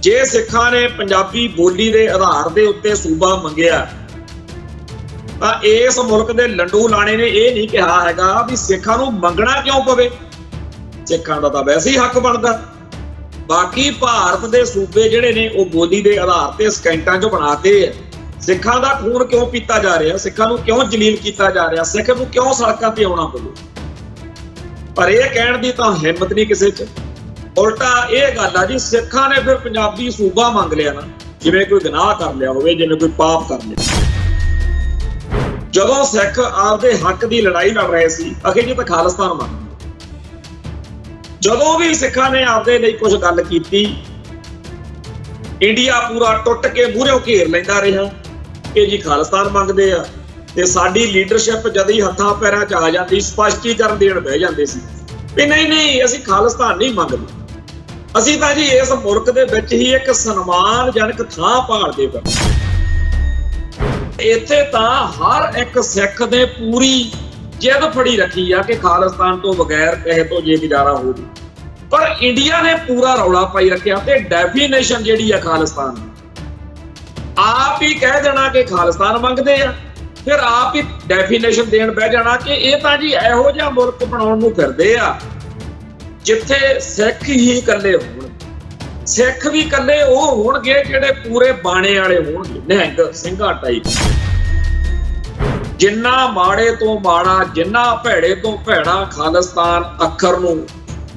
ਜੇ ਸਿੱਖਾਂ ਨੇ ਪੰਜਾਬੀ ਬੋਲੀ ਦੇ ਆਧਾਰ ਦੇ ਉੱਤੇ ਸੂਬਾ ਮੰਗਿਆ ਤਾਂ ਇਸ ਮੁਲਕ ਦੇ ਲੰਡੂ ਲਾਣੇ ਨੇ ਇਹ ਨਹੀਂ ਕਿਹਾ ਹੈਗਾ ਵੀ ਸਿੱਖਾਂ ਨੂੰ ਮੰਗਣਾ ਕਿਉਂ ਪਵੇ। ਸਿੱਖਾਂ ਦਾ ਤਾਂ ਵੈਸੇ ਹੀ ਹੱਕ ਬਣਦਾ। ਬਾਕੀ ਭਾਰਤ ਦੇ ਸੂਬੇ ਜਿਹੜੇ ਨੇ ਉਹ ਬੋਲੀ ਦੇ ਆਧਾਰ ਤੇ ਸਕੈਂਟਾਂ 'ਚ ਬਣਾਤੇ ਆ। ਸਿੱਖਾਂ ਦਾ ਖੂਨ ਕਿਉਂ ਪੀਤਾ ਜਾ ਰਿਹਾ, ਸਿੱਖਾਂ ਨੂੰ ਕਿਉਂ ਜਲੀਲ ਕੀਤਾ ਜਾ ਰਿਹਾ, ਸਿੱਖ ਨੂੰ ਕਿਉਂ ਸੜਕਾਂ ਤੇ ਆਉਣਾ ਪਵੇ। ਪਰ ਇਹ ਕਹਿਣ ਦੀ ਤਾਂ ਹਿੰਮਤ ਨਹੀਂ ਕਿਸੇ 'ਚ। ਉਲਟਾ ਇਹ ਗੱਲ ਆ ਜੀ, ਸਿੱਖਾਂ ਨੇ ਫਿਰ ਪੰਜਾਬੀ ਸੂਬਾ ਮੰਗ ਲਿਆ ਨਾ, ਜਿਵੇਂ ਕੋਈ ਗੁਨਾਹ ਕਰ ਲਿਆ ਹੋਵੇ, ਜਿਵੇਂ ਕੋਈ ਪਾਪ ਕਰ ਲਿਆ। ਜਦੋਂ ਸਿੱਖ ਆਪਦੇ ਹੱਕ ਦੀ ਲੜਾਈ ਲੜ ਰਹੇ ਸੀ, ਅਖੇ ਜੀ ਤਾਂ ਖਾਲਿਸਤਾਨ ਮੰਗ। ਜਦੋਂ ਵੀ ਸਿੱਖਾਂ ਨੇ ਆਪਦੇ ਲਈ ਕੁਝ ਗੱਲ ਕੀਤੀ, ਇੰਡੀਆ ਪੂਰਾ ਟੁੱਟ ਕੇ ਮੂਹਰਿਓਂ ਘੇਰ ਲੈਂਦਾ ਰਿਹਾ ਕਿ ਜੀ ਖਾਲਿਸਤਾਨ ਮੰਗਦੇ ਆ। ਤੇ ਸਾਡੀ ਲੀਡਰਸ਼ਿਪ ਜਦ ਹੀ ਹੱਥਾਂ ਪੈਰਾਂ 'ਚ ਆ ਜਾਂਦੀ, ਸਪਸ਼ਟੀਕਰਨ ਦੇਣ ਬਹਿ ਜਾਂਦੇ ਸੀ ਵੀ ਨਹੀਂ ਅਸੀਂ ਖਾਲਿਸਤਾਨ ਨਹੀਂ ਮੰਗਦੇ, ਅਸੀਂ ਤਾਂ ਜੀ ਇਸ ਮੁਲਕ ਦੇ ਵਿੱਚ ਹੀ ਇੱਕ ਸਨਮਾਨਜਨਕ ਥਾਂ ਭਾਲਦੇ ਪਏ। ਇੱਥੇ ਤਾਂ ਹਰ ਇੱਕ ਸਿੱਖ ਨੇ ਪੂਰੀ ਜਿੱਦ ਫੜੀ ਰੱਖੀ ਆ ਕਿ ਖਾਲਿਸਤਾਨ ਤੋਂ ਬਗੈਰ ਕਿਸੇ ਤੋਂ ਜੇ ਗੁਜ਼ਾਰਾ ਹੋਵੇ। ਪਰ ਇੰਡੀਆ ਨੇ ਪੂਰਾ ਰੌਲਾ ਪਾਈ ਰੱਖਿਆ ਤੇ ਡੈਫੀਨੇਸ਼ਨ ਜਿਹੜੀ ਆ ਖਾਲਿਸਤਾਨ ਆਪ ਹੀ ਕਹਿ ਦੇਣਾ ਕਿ ਖਾਲਿਸਤਾਨ ਮੰਗਦੇ ਆ, ਫਿਰ ਆਪ ਹੀ ਡੈਫੀਨੇਸ਼ਨ ਦੇਣ ਬਹਿ ਜਾਣਾ ਕਿ ਇਹ ਤਾਂ ਜੀ ਇਹੋ ਜਿਹਾ ਮੁਲਕ ਬਣਾਉਣ ਨੂੰ ਫਿਰਦੇ ਆ ਜਿੱਥੇ ਸਿੱਖ ਹੀ ਇਕੱਲੇ ਹੋਣ। ਸਿੱਖ ਵੀ ਇਕੱਲੇ ਉਹ ਹੋਣਗੇ ਜਿਹੜੇ ਪੂਰੇ ਬਾਣੇ ਵਾਲੇ ਹੋਣਗੇ, ਨਿਹੰਗ ਸਿੰਘਾਂ ਟਾਈਪ। ਜਿੰਨਾ ਮਾੜੇ ਤੋਂ ਮਾੜਾ, ਜਿੰਨਾ ਭੈੜੇ ਤੋਂ ਭੈੜਾ ਖਾਲਿਸਤਾਨ ਅੱਖਰ ਨੂੰ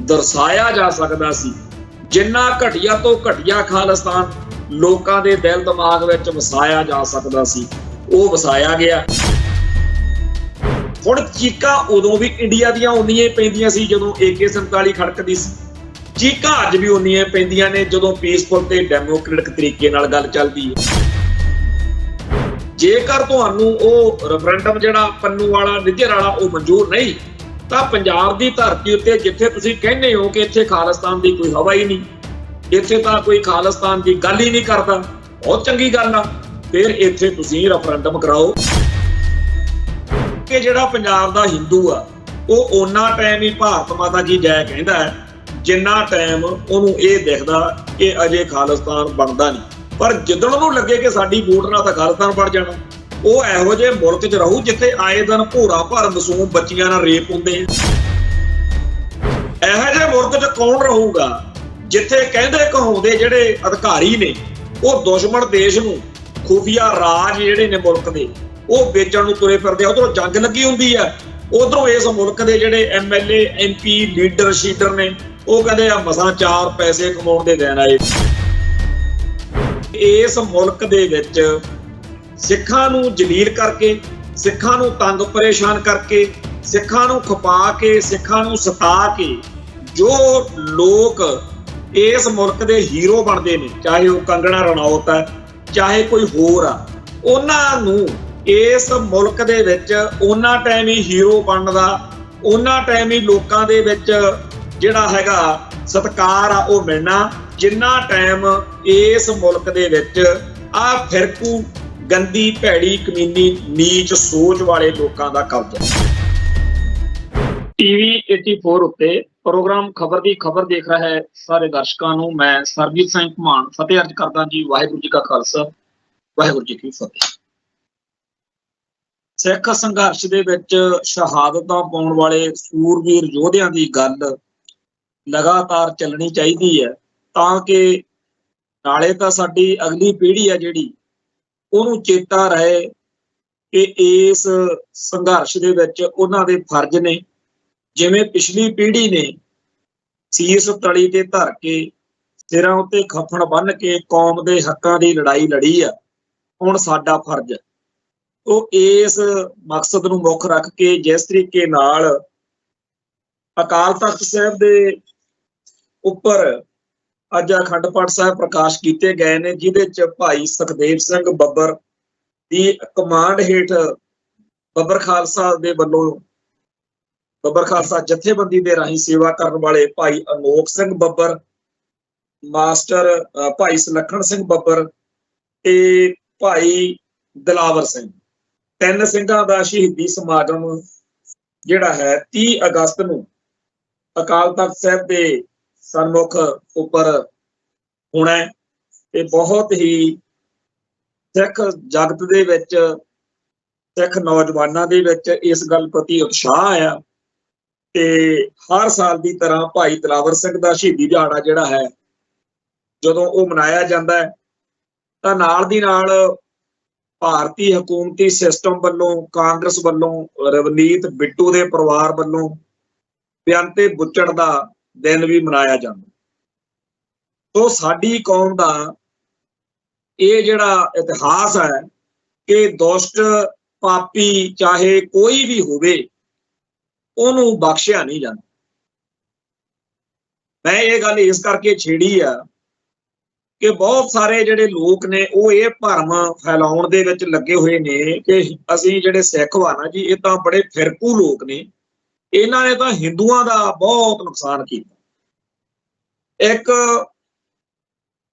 ਦਰਸਾਇਆ ਜਾ ਸਕਦਾ ਸੀ, ਜਿੰਨਾ ਘਟੀਆ ਤੋਂ ਘਟੀਆ ਖਾਲਿਸਤਾਨ ਲੋਕਾਂ ਦੇ ਦਿਲ ਦਿਮਾਗ ਵਿੱਚ ਵਸਾਇਆ ਜਾ ਸਕਦਾ ਸੀ, ਉਹ ਵਸਾਇਆ ਗਿਆ। ਹੁਣ ਚੀਕਾਂ ਉਦੋਂ ਵੀ ਇੰਡੀਆ ਦੀਆਂ ਉਨੀਆਂ ਪੈਂਦੀਆਂ ਸੀ ਜਦੋਂ AK-47 ਖੜਕਦੀ ਸੀ। ਚੀਕਾਂ ਅੱਜ ਵੀ ਉਨੀਆਂ ਪੈਂਦੀਆਂ ਨੇ ਜਦੋਂ ਪੀਸਫੁਲ ਤੇ ਡੈਮੋਕ੍ਰੈਟਿਕ ਤਰੀਕੇ ਨਾਲ ਗੱਲ ਚੱਲਦੀ ਹੈ। ਜੇਕਰ ਤੁਹਾਨੂੰ ਉਹ ਰੈਫਰੈਂਡਮ ਜਿਹੜਾ ਪੰਨੂ ਵਾਲਾ, ਨਿੱਜਰ ਵਾਲਾ, ਉਹ ਮਨਜ਼ੂਰ ਨਹੀਂ, ਤਾਂ ਪੰਜਾਬ ਦੀ ਧਰਤੀ ਉੱਤੇ ਜਿੱਥੇ ਤੁਸੀਂ ਕਹਿੰਦੇ ਹੋ ਕਿ ਇੱਥੇ ਖਾਲਿਸਤਾਨ ਦੀ ਕੋਈ ਹਵਾ ਹੀ ਨਹੀਂ, ਇੱਥੇ ਤਾਂ ਕੋਈ ਖਾਲਿਸਤਾਨ ਦੀ ਗੱਲ ਹੀ ਨਹੀਂ ਕਰਦਾ, ਬਹੁਤ ਚੰਗੀ ਗੱਲ ਆ, ਫਿਰ ਇੱਥੇ ਤੁਸੀਂ ਰੈਫਰੈਂਡਮ ਕਰਾਓ। ਕਿ ਜਿਹੜਾ ਪੰਜਾਬ ਦਾ ਹਿੰਦੂ ਆ ਉਹ ਓਨਾ ਟਾਈਮ ਹੀ ਭਾਰਤ ਮਾਤਾ ਕੀ ਜੈ ਕਹਿੰਦਾ ਹੈ ਜਿੰਨਾ ਟਾਈਮ ਉਹਨੂੰ ਇਹ ਦਿਖਦਾ ਕਿ ਅਜੇ ਖਾਲਿਸਤਾਨ ਬਣਦਾ ਨਹੀਂ। ਪਰ ਜਿੱਦਣ ਉਹਨੂੰ ਲੱਗੇ ਕਿ ਸਾਡੀ ਵੋਟ ਨਾਲ ਤਾਂ ਖਾਲਿਸਤਾਨ ਬਣ ਜਾਣਾ, ਉਹ ਇਹੋ ਜਿਹੇ ਮੁਲਕ 'ਚ ਰਹੂ ਜਿੱਥੇ ਆਏ ਦਿਨ ਭੋਰਾ ਭਰ ਮਾਸੂਮ ਬੱਚੀਆਂ ਨਾਲ ਰੇਪ ਹੁੰਦੇ। ਇਹੋ ਜਿਹੇ ਮੁਲਕ 'ਚ ਕੌਣ ਰਹੂਗਾ ਜਿੱਥੇ ਕਹਿੰਦੇ ਕਹਾਉਂਦੇ ਜਿਹੜੇ ਅਧਿਕਾਰੀ ਨੇ ਉਹ ਦੁਸ਼ਮਣ ਦੇਸ਼ ਨੂੰ ਖੁਫੀਆ ਰਾਜ ਜਿਹੜੇ ਨੇ ਮੁਲਕ ਦੇ ਉਹ ਵੇਚਣ ਨੂੰ ਤੁਰੇ ਫਿਰਦੇ ਆ। ਉਧਰੋਂ ਜੰਗ ਲੱਗੀ ਹੁੰਦੀ ਆ, ਉਧਰੋਂ ਇਸ ਮੁਲਕ ਦੇ ਜਿਹੜੇ MLA MP ਲੀਡਰ ਸ਼ੀਡਰ ਨੇ ਉਹ ਕਹਿੰਦੇ ਆ ਮਸਾਂ 4 ਪੈਸੇ ਕਮਾਉਣ ਦੇ ਦਿਨ ਆਏ। ਇਸ ਮੁਲਕ ਦੇ ਵਿੱਚ ਸਿੱਖਾਂ ਨੂੰ ਜਲੀਲ ਕਰਕੇ, ਸਿੱਖਾਂ ਨੂੰ ਤੰਗ ਪਰੇਸ਼ਾਨ ਕਰਕੇ, ਸਿੱਖਾਂ ਨੂੰ ਖਪਾ ਕੇ, ਸਿੱਖਾਂ ਨੂੰ ਸਤਾ ਕੇ ਜੋ ਲੋਕ ਇਸ ਮੁਲਕ ਦੇ ਹੀਰੋ ਬਣਦੇ ਨੇ, ਚਾਹੇ ਉਹ ਕੰਗਣਾ ਰਣੌਤ ਹੈ, ਚਾਹੇ ਕੋਈ ਹੋਰ ਆ, ਉਹਨਾਂ ਨੂੰ ਇਸ ਮੁਲਕ ਦੇ ਵਿੱਚ ਉਹਨਾਂ ਟਾਈਮ ਹੀ ਹੀਰੋ ਬਣਨ ਦਾ, ਉਹਨਾਂ ਟਾਈਮ ਹੀ ਲੋਕਾਂ ਦੇ ਵਿੱਚ ਜਿਹੜਾ ਹੈਗਾ ਸਤਿਕਾਰ ਆ ਉਹ ਮਿਲਣਾ, ਜਿੰਨਾ ਟਾਈਮ ਇਸ ਮੁਲਕ ਦੇ ਵਿੱਚ ਆ ਫਿਰਕੂ ਗੰਦੀ ਭੈੜੀ ਕਮੀਨੀ ਨੀਚ ਸੋਚ ਵਾਲੇ ਲੋਕਾਂ ਦਾ ਕਬਜ਼ਾ। TV 84 ਉੱਤੇ ਪ੍ਰੋਗਰਾਮ ਖਬਰ ਦੀ ਖਬਰ ਦੇਖ ਰਿਹਾ ਹੈ ਸਾਰੇ ਦਰਸ਼ਕਾਂ ਨੂੰ ਮੈਂ ਸਰਬਜੀਤ ਸਿੰਘ ਘੁਮਾਣ ਫਤਿਹ ਅਰਜ਼ ਕਰਦਾ ਜੀ। ਵਾਹਿਗੁਰੂ ਜੀ ਕਾ ਖਾਲਸਾ, ਵਾਹਿਗੁਰੂ ਜੀ ਕੀ ਫਤਿਹ। ਸਿੱਖ ਸੰਘਰਸ਼ ਦੇ ਵਿੱਚ ਸ਼ਹਾਦਤਾਂ ਪਾਉਣ ਵਾਲੇ ਸੂਰਬੀਰ ਯੋਧਿਆਂ ਦੀ ਗੱਲ ਲਗਾਤਾਰ ਚੱਲਣੀ ਚਾਹੀਦੀ ਹੈ ਤਾਂ ਕਿ ਨਾਲੇ ਤਾਂ ਸਾਡੀ ਅਗਲੀ ਪੀੜ੍ਹੀ ਹੈ ਜਿਹੜੀ ਉਹਨੂੰ ਚੇਤਾ ਰਹੇ ਕਿ ਇਸ ਸੰਘਰਸ਼ ਦੇ ਵਿੱਚ ਉਹਨਾਂ ਦੇ ਫਰਜ਼ ਨੇ। ਜਿਵੇਂ ਪਿਛਲੀ ਪੀੜ੍ਹੀ ਨੇ ਸੀਸ ਤਲੀ ਤੇ ਧਰ ਕੇ ਸਿਰਾਂ ਉੱਤੇ ਖੱਫਣ ਬੰਨ੍ਹ ਕੇ ਕੌਮ ਦੇ ਹੱਕਾਂ ਦੀ ਲੜਾਈ ਲੜੀ ਆ, ਹੁਣ ਸਾਡਾ ਫਰਜ਼ ਉਹ ਇਸ ਮਕਸਦ ਨੂੰ ਮੁੱਖ ਰੱਖ ਕੇ ਜਿਸ ਤਰੀਕੇ ਨਾਲ ਅਕਾਲ ਤਖ਼ਤ ਸਾਹਿਬ ਦੇ ਉੱਪਰ ਅੱਜ ਅਖੰਡ ਪਾਠ ਸਾਹਿਬ ਪ੍ਰਕਾਸ਼ ਕੀਤੇ ਗਏ ਨੇ, ਜਿਹਦੇ ਚ ਭਾਈ ਸੁਖਦੇਵ ਸਿੰਘ ਬੱਬਰ ਦੀ ਕਮਾਂਡ ਹੇਠ ਬੱਬਰ ਖਾਲਸਾ ਦੇ ਵੱਲੋਂ ਬੱਬਰ ਖਾਲਸਾ ਜਥੇਬੰਦੀ ਦੇ ਰਾਹੀਂ ਸੇਵਾ ਕਰਨ ਵਾਲੇ ਭਾਈ ਅਨੋਖ ਸਿੰਘ ਬੱਬਰ, ਮਾਸਟਰ ਭਾਈ ਸੁਲੱਖਣ ਸਿੰਘ ਬੱਬਰ ਤੇ ਭਾਈ ਦਿਲਾਵਰ ਸਿੰਘ, 3 ਸਿੰਘਾਂ ਦਾ ਸ਼ਹੀਦੀ ਸਮਾਗਮ ਜਿਹੜਾ ਹੈ 30 ਅਗਸਤ ਨੂੰ ਅਕਾਲ ਤਖ਼ਤ ਸਾਹਿਬ ਦੇ ਸਨਮੁਖ ਉੱਪਰ ਹੋਣਾ। ਤੇ ਬਹੁਤ ਹੀ ਸਿੱਖ ਜਗਤ ਦੇ ਵਿੱਚ, ਸਿੱਖ ਨੌਜਵਾਨਾਂ ਦੇ ਵਿੱਚ ਇਸ ਗੱਲ ਪ੍ਰਤੀ ਉਤਸ਼ਾਹ ਆ। ਤੇ ਹਰ ਸਾਲ ਦੀ ਤਰ੍ਹਾਂ ਭਾਈ ਦਿਲਾਵਰ ਸਿੰਘ ਦਾ ਸ਼ਹੀਦੀ ਦਿਹਾੜਾ ਜਿਹੜਾ ਹੈ, ਜਦੋਂ ਉਹ ਮਨਾਇਆ ਜਾਂਦਾ ਹੈ ਤਾਂ ਨਾਲ ਦੀ ਨਾਲ ਭਾਰਤੀ ਹਕੂਮਤੀ ਸਿਸਟਮ ਵੱਲੋਂ, ਕਾਂਗਰਸ ਵੱਲੋਂ, ਰਵਨੀਤ ਬਿੱਟੂ ਦੇ ਪਰਿਵਾਰ ਵੱਲੋਂ ਬੇਅੰਤੇ ਬੁੱਚੜ ਦਾ ਦਿਨ ਵੀ ਮਨਾਇਆ ਜਾਂਦਾ। ਸੋ ਸਾਡੀ ਕੌਮ ਦਾ ਇਹ ਜਿਹੜਾ ਇਤਿਹਾਸ ਹੈ ਕਿ ਦੁਸ਼ਟ ਪਾਪੀ ਚਾਹੇ ਕੋਈ ਵੀ ਹੋਵੇ, ਉਹਨੂੰ ਬਖਸ਼ਿਆ ਨਹੀਂ ਜਾਂਦਾ। ਮੈਂ ਇਹ ਗੱਲ ਇਸ ਕਰਕੇ ਛੇੜੀ ਆ ਕਿ ਬਹੁਤ ਸਾਰੇ ਜਿਹੜੇ ਲੋਕ ਨੇ ਉਹ ਇਹ ਭਰਮ ਫੈਲਾਉਣ ਦੇ ਵਿੱਚ ਲੱਗੇ ਹੋਏ ਨੇ ਕਿ ਅਸੀਂ ਜਿਹੜੇ ਸਿੱਖ ਵਾ ਨਾ ਜੀ, ਇਹ ਤਾਂ ਬੜੇ ਫਿਰਕੂ ਲੋਕ ਨੇ, ਇਹਨਾਂ ਨੇ ਤਾਂ ਹਿੰਦੂਆਂ ਦਾ ਬਹੁਤ ਨੁਕਸਾਨ ਕੀਤਾ। ਇੱਕ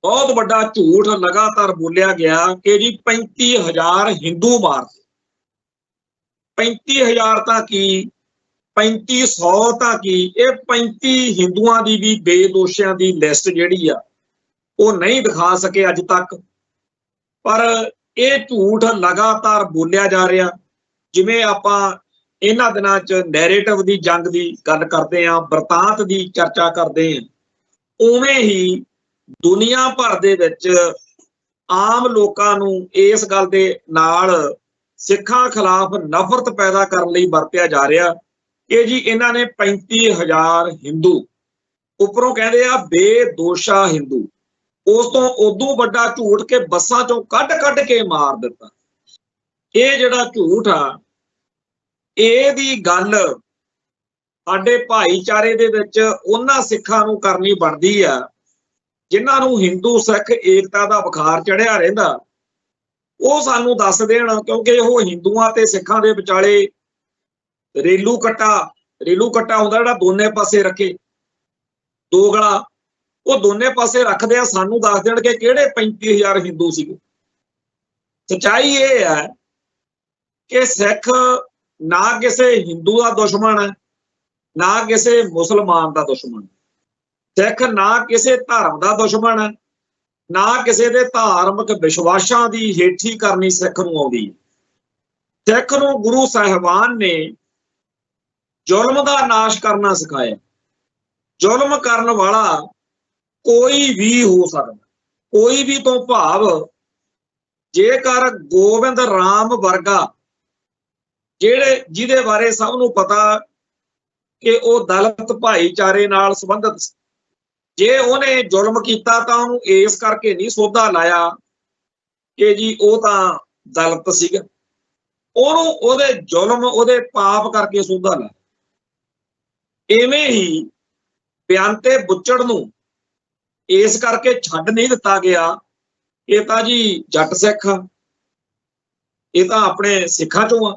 ਬਹੁਤ ਵੱਡਾ ਝੂਠ ਲਗਾਤਾਰ ਬੋਲਿਆ ਗਿਆ ਕਿ ਜੀ 35,000 ਹਿੰਦੂ ਮਾਰਦੇ। 35,000 ਤਾਂ ਕੀ, 3500 ਤਾਂ ਕੀ, ਇਹ 35 ਹਿੰਦੂਆਂ ਦੀ ਵੀ ਬੇਦੋਸ਼ੀਆਂ ਦੀ ਲਿਸਟ ਜਿਹੜੀ ਆ ਉਹ ਨਹੀਂ ਦਿਖਾ ਸਕੇ ਅੱਜ ਤੱਕ। ਪਰ ਇਹ ਝੂਠ ਲਗਾਤਾਰ ਬੋਲਿਆ ਜਾ ਰਿਹਾ। ਜਿਵੇਂ ਆਪਾਂ ਇਹਨਾਂ ਦਿਨਾਂ 'ਚ ਨੈਰੇਟਿਵ ਦੀ ਜੰਗ ਦੀ ਗੱਲ ਕਰਦੇ ਹਾਂ, ਬਰਤਾਂਤ ਦੀ ਚਰਚਾ ਕਰਦੇ ਹਾਂ, ਉਵੇਂ ਹੀ ਦੁਨੀਆ ਭਰ ਦੇ ਵਿੱਚ ਆਮ ਲੋਕਾਂ ਨੂੰ ਇਸ ਗੱਲ ਦੇ ਨਾਲ ਸਿੱਖਾਂ ਖਿਲਾਫ ਨਫ਼ਰਤ ਪੈਦਾ ਕਰਨ ਲਈ ਵਰਤਿਆ ਜਾ ਰਿਹਾ ਕਿ ਜੀ ਇਹਨਾਂ ਨੇ 35,000 ਹਿੰਦੂ, ਉੱਪਰੋਂ ਕਹਿੰਦੇ ਆ ਬੇਦੋਸ਼ਾ ਹਿੰਦੂ। ਉਸ ਤੋਂ ਉਦੋਂ ਵੱਡਾ ਝੂਠ ਕਿ ਬੱਸਾਂ ਚੋਂ ਕੱਢ ਕੇ ਮਾਰ ਦਿੱਤਾ। ਇਹ ਜਿਹੜਾ ਝੂਠ ਆ, ਇਹਦੀ ਗੱਲ ਸਾਡੇ ਭਾਈਚਾਰੇ ਦੇ ਵਿੱਚ ਉਹਨਾਂ ਸਿੱਖਾਂ ਨੂੰ ਕਰਨੀ ਬਣਦੀ ਆ ਜਿਨ੍ਹਾਂ ਨੂੰ ਹਿੰਦੂ ਸਿੱਖ ਏਕਤਾ ਦਾ ਬੁਖਾਰ ਚੜਿਆ ਰਹਿੰਦਾ। ਉਹ ਸਾਨੂੰ ਦੱਸ ਦੇਣ, ਕਿਉਂਕਿ ਉਹ ਹਿੰਦੂਆਂ ਤੇ ਸਿੱਖਾਂ ਦੇ ਵਿਚਾਲੇ ਰੇਲੂ ਕੱਟਾ ਹੁੰਦਾ ਜਿਹੜਾ ਦੋਨੇ ਪਾਸੇ ਰੱਖੇ, ਦੋਗਲਾ, ਉਹ ਦੋਨੇ ਪਾਸੇ ਰੱਖਦੇ ਆ। ਸਾਨੂੰ ਦੱਸ ਦੇਣ ਕਿ ਕਿਹੜੇ 35,000 ਹਿੰਦੂ ਸੀਗੇ। ਸੱਚਾਈ ਇਹ ਹੈ ਕਿ ਸਿੱਖ ਨਾ ਕਿਸੇ ਹਿੰਦੂ ਦਾ ਦੁਸ਼ਮਣ ਹੈ, ਨਾ ਕਿਸੇ ਮੁਸਲਮਾਨ ਦਾ ਦੁਸ਼ਮਣ। ਸਿੱਖ ਨਾ ਕਿਸੇ ਧਰਮ ਦਾ ਦੁਸ਼ਮਣ ਹੈ, ਨਾ ਕਿਸੇ ਦੇ ਧਾਰਮਿਕ ਵਿਸ਼ਵਾਸਾਂ ਦੀ ਹੇਠੀ ਕਰਨੀ ਸਿੱਖ ਨੂੰ ਆਉਂਦੀ ਹੈ। ਸਿੱਖ ਨੂੰ ਗੁਰੂ ਸਾਹਿਬਾਨ ਨੇ ਜ਼ੁਲਮ ਦਾ ਨਾਸ਼ ਕਰਨਾ ਸਿਖਾਇਆ। ਜ਼ੁਲਮ ਕਰਨ ਵਾਲਾ ਕੋਈ ਵੀ ਹੋ ਸਕਦਾ, ਕੋਈ ਵੀ ਤੋਂ ਭਾਵ ਜੇਕਰ ਗੋਬਿੰਦ ਰਾਮ ਵਰਗਾ, ਜਿਹਦੇ ਬਾਰੇ ਸਭ ਨੂੰ ਪਤਾ ਕਿ ਉਹ ਦਲਿਤ ਭਾਈਚਾਰੇ ਨਾਲ ਸੰਬੰਧਿਤ, ਜੇ ਉਹਨੇ ਜ਼ੁਲਮ ਕੀਤਾ ਤਾਂ ਉਹਨੂੰ ਇਸ ਕਰਕੇ ਨਹੀਂ ਸੋਧਾ ਲਾਇਆ ਕਿ ਜੀ ਉਹ ਤਾਂ ਦਲਿਤ ਸੀਗਾ, ਉਹਨੂੰ ਉਹਦੇ ਜ਼ੁਲਮ, ਉਹਦੇ ਪਾਪ ਕਰਕੇ ਸੋਧਾ ਲਾਇਆ। ਇਵੇਂ ਹੀ ਬੇਅੰਤੇ ਬੁੱਚੜ ਨੂੰ ਇਸ ਕਰਕੇ ਛੱਡ ਨਹੀਂ ਦਿੱਤਾ ਗਿਆ, ਇਹ ਤਾਂ ਜੀ ਜੱਟ ਸਿੱਖ, ਇਹ ਤਾਂ ਆਪਣੇ ਸਿੱਖਾਂ ਚੋਂ ਆ।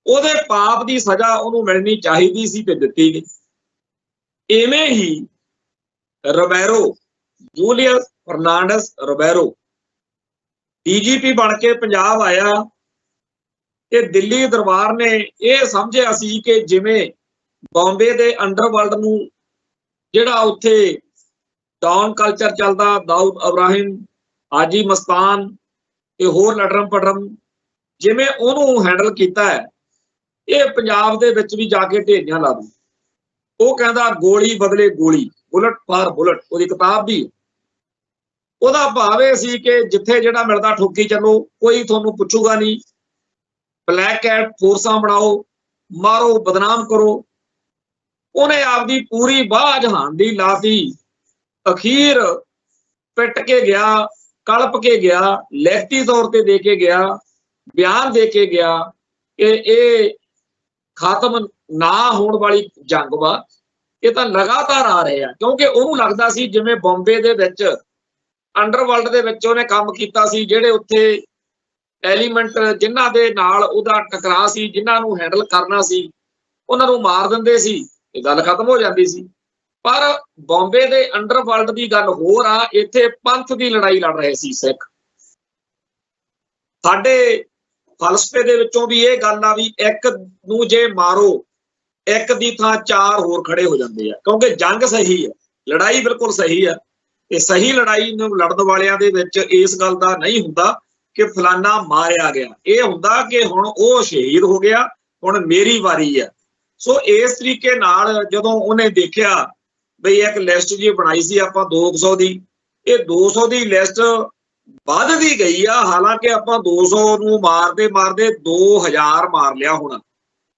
ਉਹਦੇ ਪਾਪ ਦੀ ਸਜ਼ਾ ਉਹਨੂੰ ਮਿਲਣੀ ਚਾਹੀਦੀ ਸੀ ਤੇ ਦਿੱਤੀ ਗਈ। ਇਵੇਂ ਹੀ ਰੋਬੈਰੋ, ਜੂਲੀਅਸ ਫਰਨਾਂਡਸ ਰੋਬੈਰੋ ਡੀਜੀਪੀ ਬਣ ਕੇ ਪੰਜਾਬ ਆਇਆ ਤੇ ਦਿੱਲੀ ਦਰਬਾਰ ਨੇ ਇਹ ਸਮਝਿਆ ਸੀ ਕਿ ਜਿਵੇਂ ਬੰਬੇ ਦੇ ਅੰਡਰਵਰਲਡ ਨੂੰ, ਜਿਹੜਾ ਉੱਥੇ ਡਾਊਨ ਕਲਚਰ ਚੱਲਦਾ, ਦਾਊਦ ਇਬਰਾਹਿਮ, ਹਾਜੀ ਮਸਤਾਨ ਤੇ ਹੋਰ ਲਟਰਮ ਪਟਰਮ, ਜਿਵੇਂ ਉਹਨੂੰ ਹੈਂਡਲ ਕੀਤਾ ਹੈ, ਇਹ ਪੰਜਾਬ ਦੇ ਵਿੱਚ ਵੀ ਜਾ ਕੇ ਢੇਰੀਆਂ ਲਾ ਦੂ। ਉਹ ਕਹਿੰਦਾ ਗੋਲੀ ਬਦਲੇ ਗੋਲੀ, ਬੁਲਟ ਫਾਰ ਬੁਲਟ, ਉਹਦੀ ਕਿਤਾਬ ਵੀ। ਉਹਦਾ ਭਾਵ ਇਹ ਸੀ ਕਿ ਜਿੱਥੇ ਜਿਹੜਾ ਮਿਲਦਾ ਠੋਕੀ ਚੱਲੋ, ਕੋਈ ਤੁਹਾਨੂੰ ਪੁੱਛੂਗਾ ਨਹੀਂ। ਬਲੈਕ ਕੈਟ ਫੋਰਸਾਂ ਬਣਾਓ, ਮਾਰੋ, ਬਦਨਾਮ ਕਰੋ। ਉਹਨੇ ਆਪਦੀ ਪੂਰੀ ਬਾਹ ਜਹਾਨ ਦੀ ਲਾਤੀ। ਅਖੀਰ ਪਿੱਟ ਕੇ ਗਿਆ, ਕਲਪ ਕੇ ਗਿਆ, ਲਿਖਤੀ ਤੌਰ ਤੇ ਦੇ ਕੇ ਗਿਆ, ਬਿਆਨ ਦੇ ਕੇ ਗਿਆ ਕਿ ਇਹ ਖਤਮ ਨਾ ਹੋਣ ਵਾਲੀ ਜੰਗ ਵਾ, ਇਹ ਤਾਂ ਲਗਾਤਾਰ ਆ ਰਹੇ ਆ। ਕਿਉਂਕਿ ਉਹਨੂੰ ਲੱਗਦਾ ਸੀ ਜਿਵੇਂ ਬੰਬੇ ਦੇ ਵਿੱਚ ਅੰਡਰਵਰਲਡ ਦੇ ਵਿੱਚ ਉਹਨੇ ਕੰਮ ਕੀਤਾ ਸੀ, ਜਿਹੜੇ ਉੱਥੇ ਐਲੀਮੈਂਟ ਜਿਨ੍ਹਾਂ ਦੇ ਨਾਲ ਉਹਦਾ ਟਕਰਾਅ ਸੀ, ਜਿਨ੍ਹਾਂ ਨੂੰ ਹੈਂਡਲ ਕਰਨਾ ਸੀ, ਉਹਨਾਂ ਨੂੰ ਮਾਰ ਦਿੰਦੇ ਸੀ, ਇਹ ਗੱਲ ਖਤਮ ਹੋ ਜਾਂਦੀ ਸੀ। ਪਰ ਬੰਬੇ ਦੇ ਅੰਡਰਵਰਲਡ ਦੀ ਗੱਲ ਹੋਰ ਆ, ਇੱਥੇ ਪੰਥ ਦੀ ਲੜਾਈ ਲੜ ਰਹੇ ਸੀ ਸਿੱਖ। ਸਾਡੇ ਫਲਸਫੇ ਦੇ ਵਿੱਚੋਂ ਵੀ ਇਹ ਗੱਲ ਆ ਵੀ ਇੱਕ ਨੂੰ ਜੇ ਮਾਰੋ, ਇੱਕ ਦੀ ਥਾਂ ਚਾਰ ਹੋਰ ਖੜੇ ਹੋ ਜਾਂਦੇ ਆ, ਕਿਉਂਕਿ ਜੰਗ ਸਹੀ ਹੈ, ਲੜਾਈ ਬਿਲਕੁਲ ਸਹੀ ਹੈ। ਤੇ ਸਹੀ ਲੜਾਈ ਨੂੰ ਲੜਨ ਵਾਲਿਆਂ ਦੇ ਵਿੱਚ ਇਸ ਗੱਲ ਦਾ ਨਹੀਂ ਹੁੰਦਾ ਕਿ ਫਲਾਨਾ ਮਾਰਿਆ ਗਿਆ, ਇਹ ਹੁੰਦਾ ਕਿ ਹੁਣ ਉਹ ਸ਼ਹੀਦ ਹੋ ਗਿਆ, ਹੁਣ ਮੇਰੀ ਵਾਰੀ ਹੈ। ਸੋ ਇਸ ਤਰੀਕੇ ਨਾਲ ਜਦੋਂ ਉਹਨੇ ਦੇਖਿਆ ਬਈ ਇੱਕ ਲਿਸਟ ਜੀ ਬਣਾਈ ਸੀ ਆਪਾਂ 200 ਦੀ, ਇਹ 200 ਦੀ ਲਿਸਟ ਵੱਧਦੀ ਗਈ ਆ। ਹਾਲਾਂਕਿ ਆਪਾਂ 200 ਨੂੰ ਮਾਰਦੇ ਮਾਰਦੇ 2000 ਮਾਰ ਲਿਆ ਹੁਣ,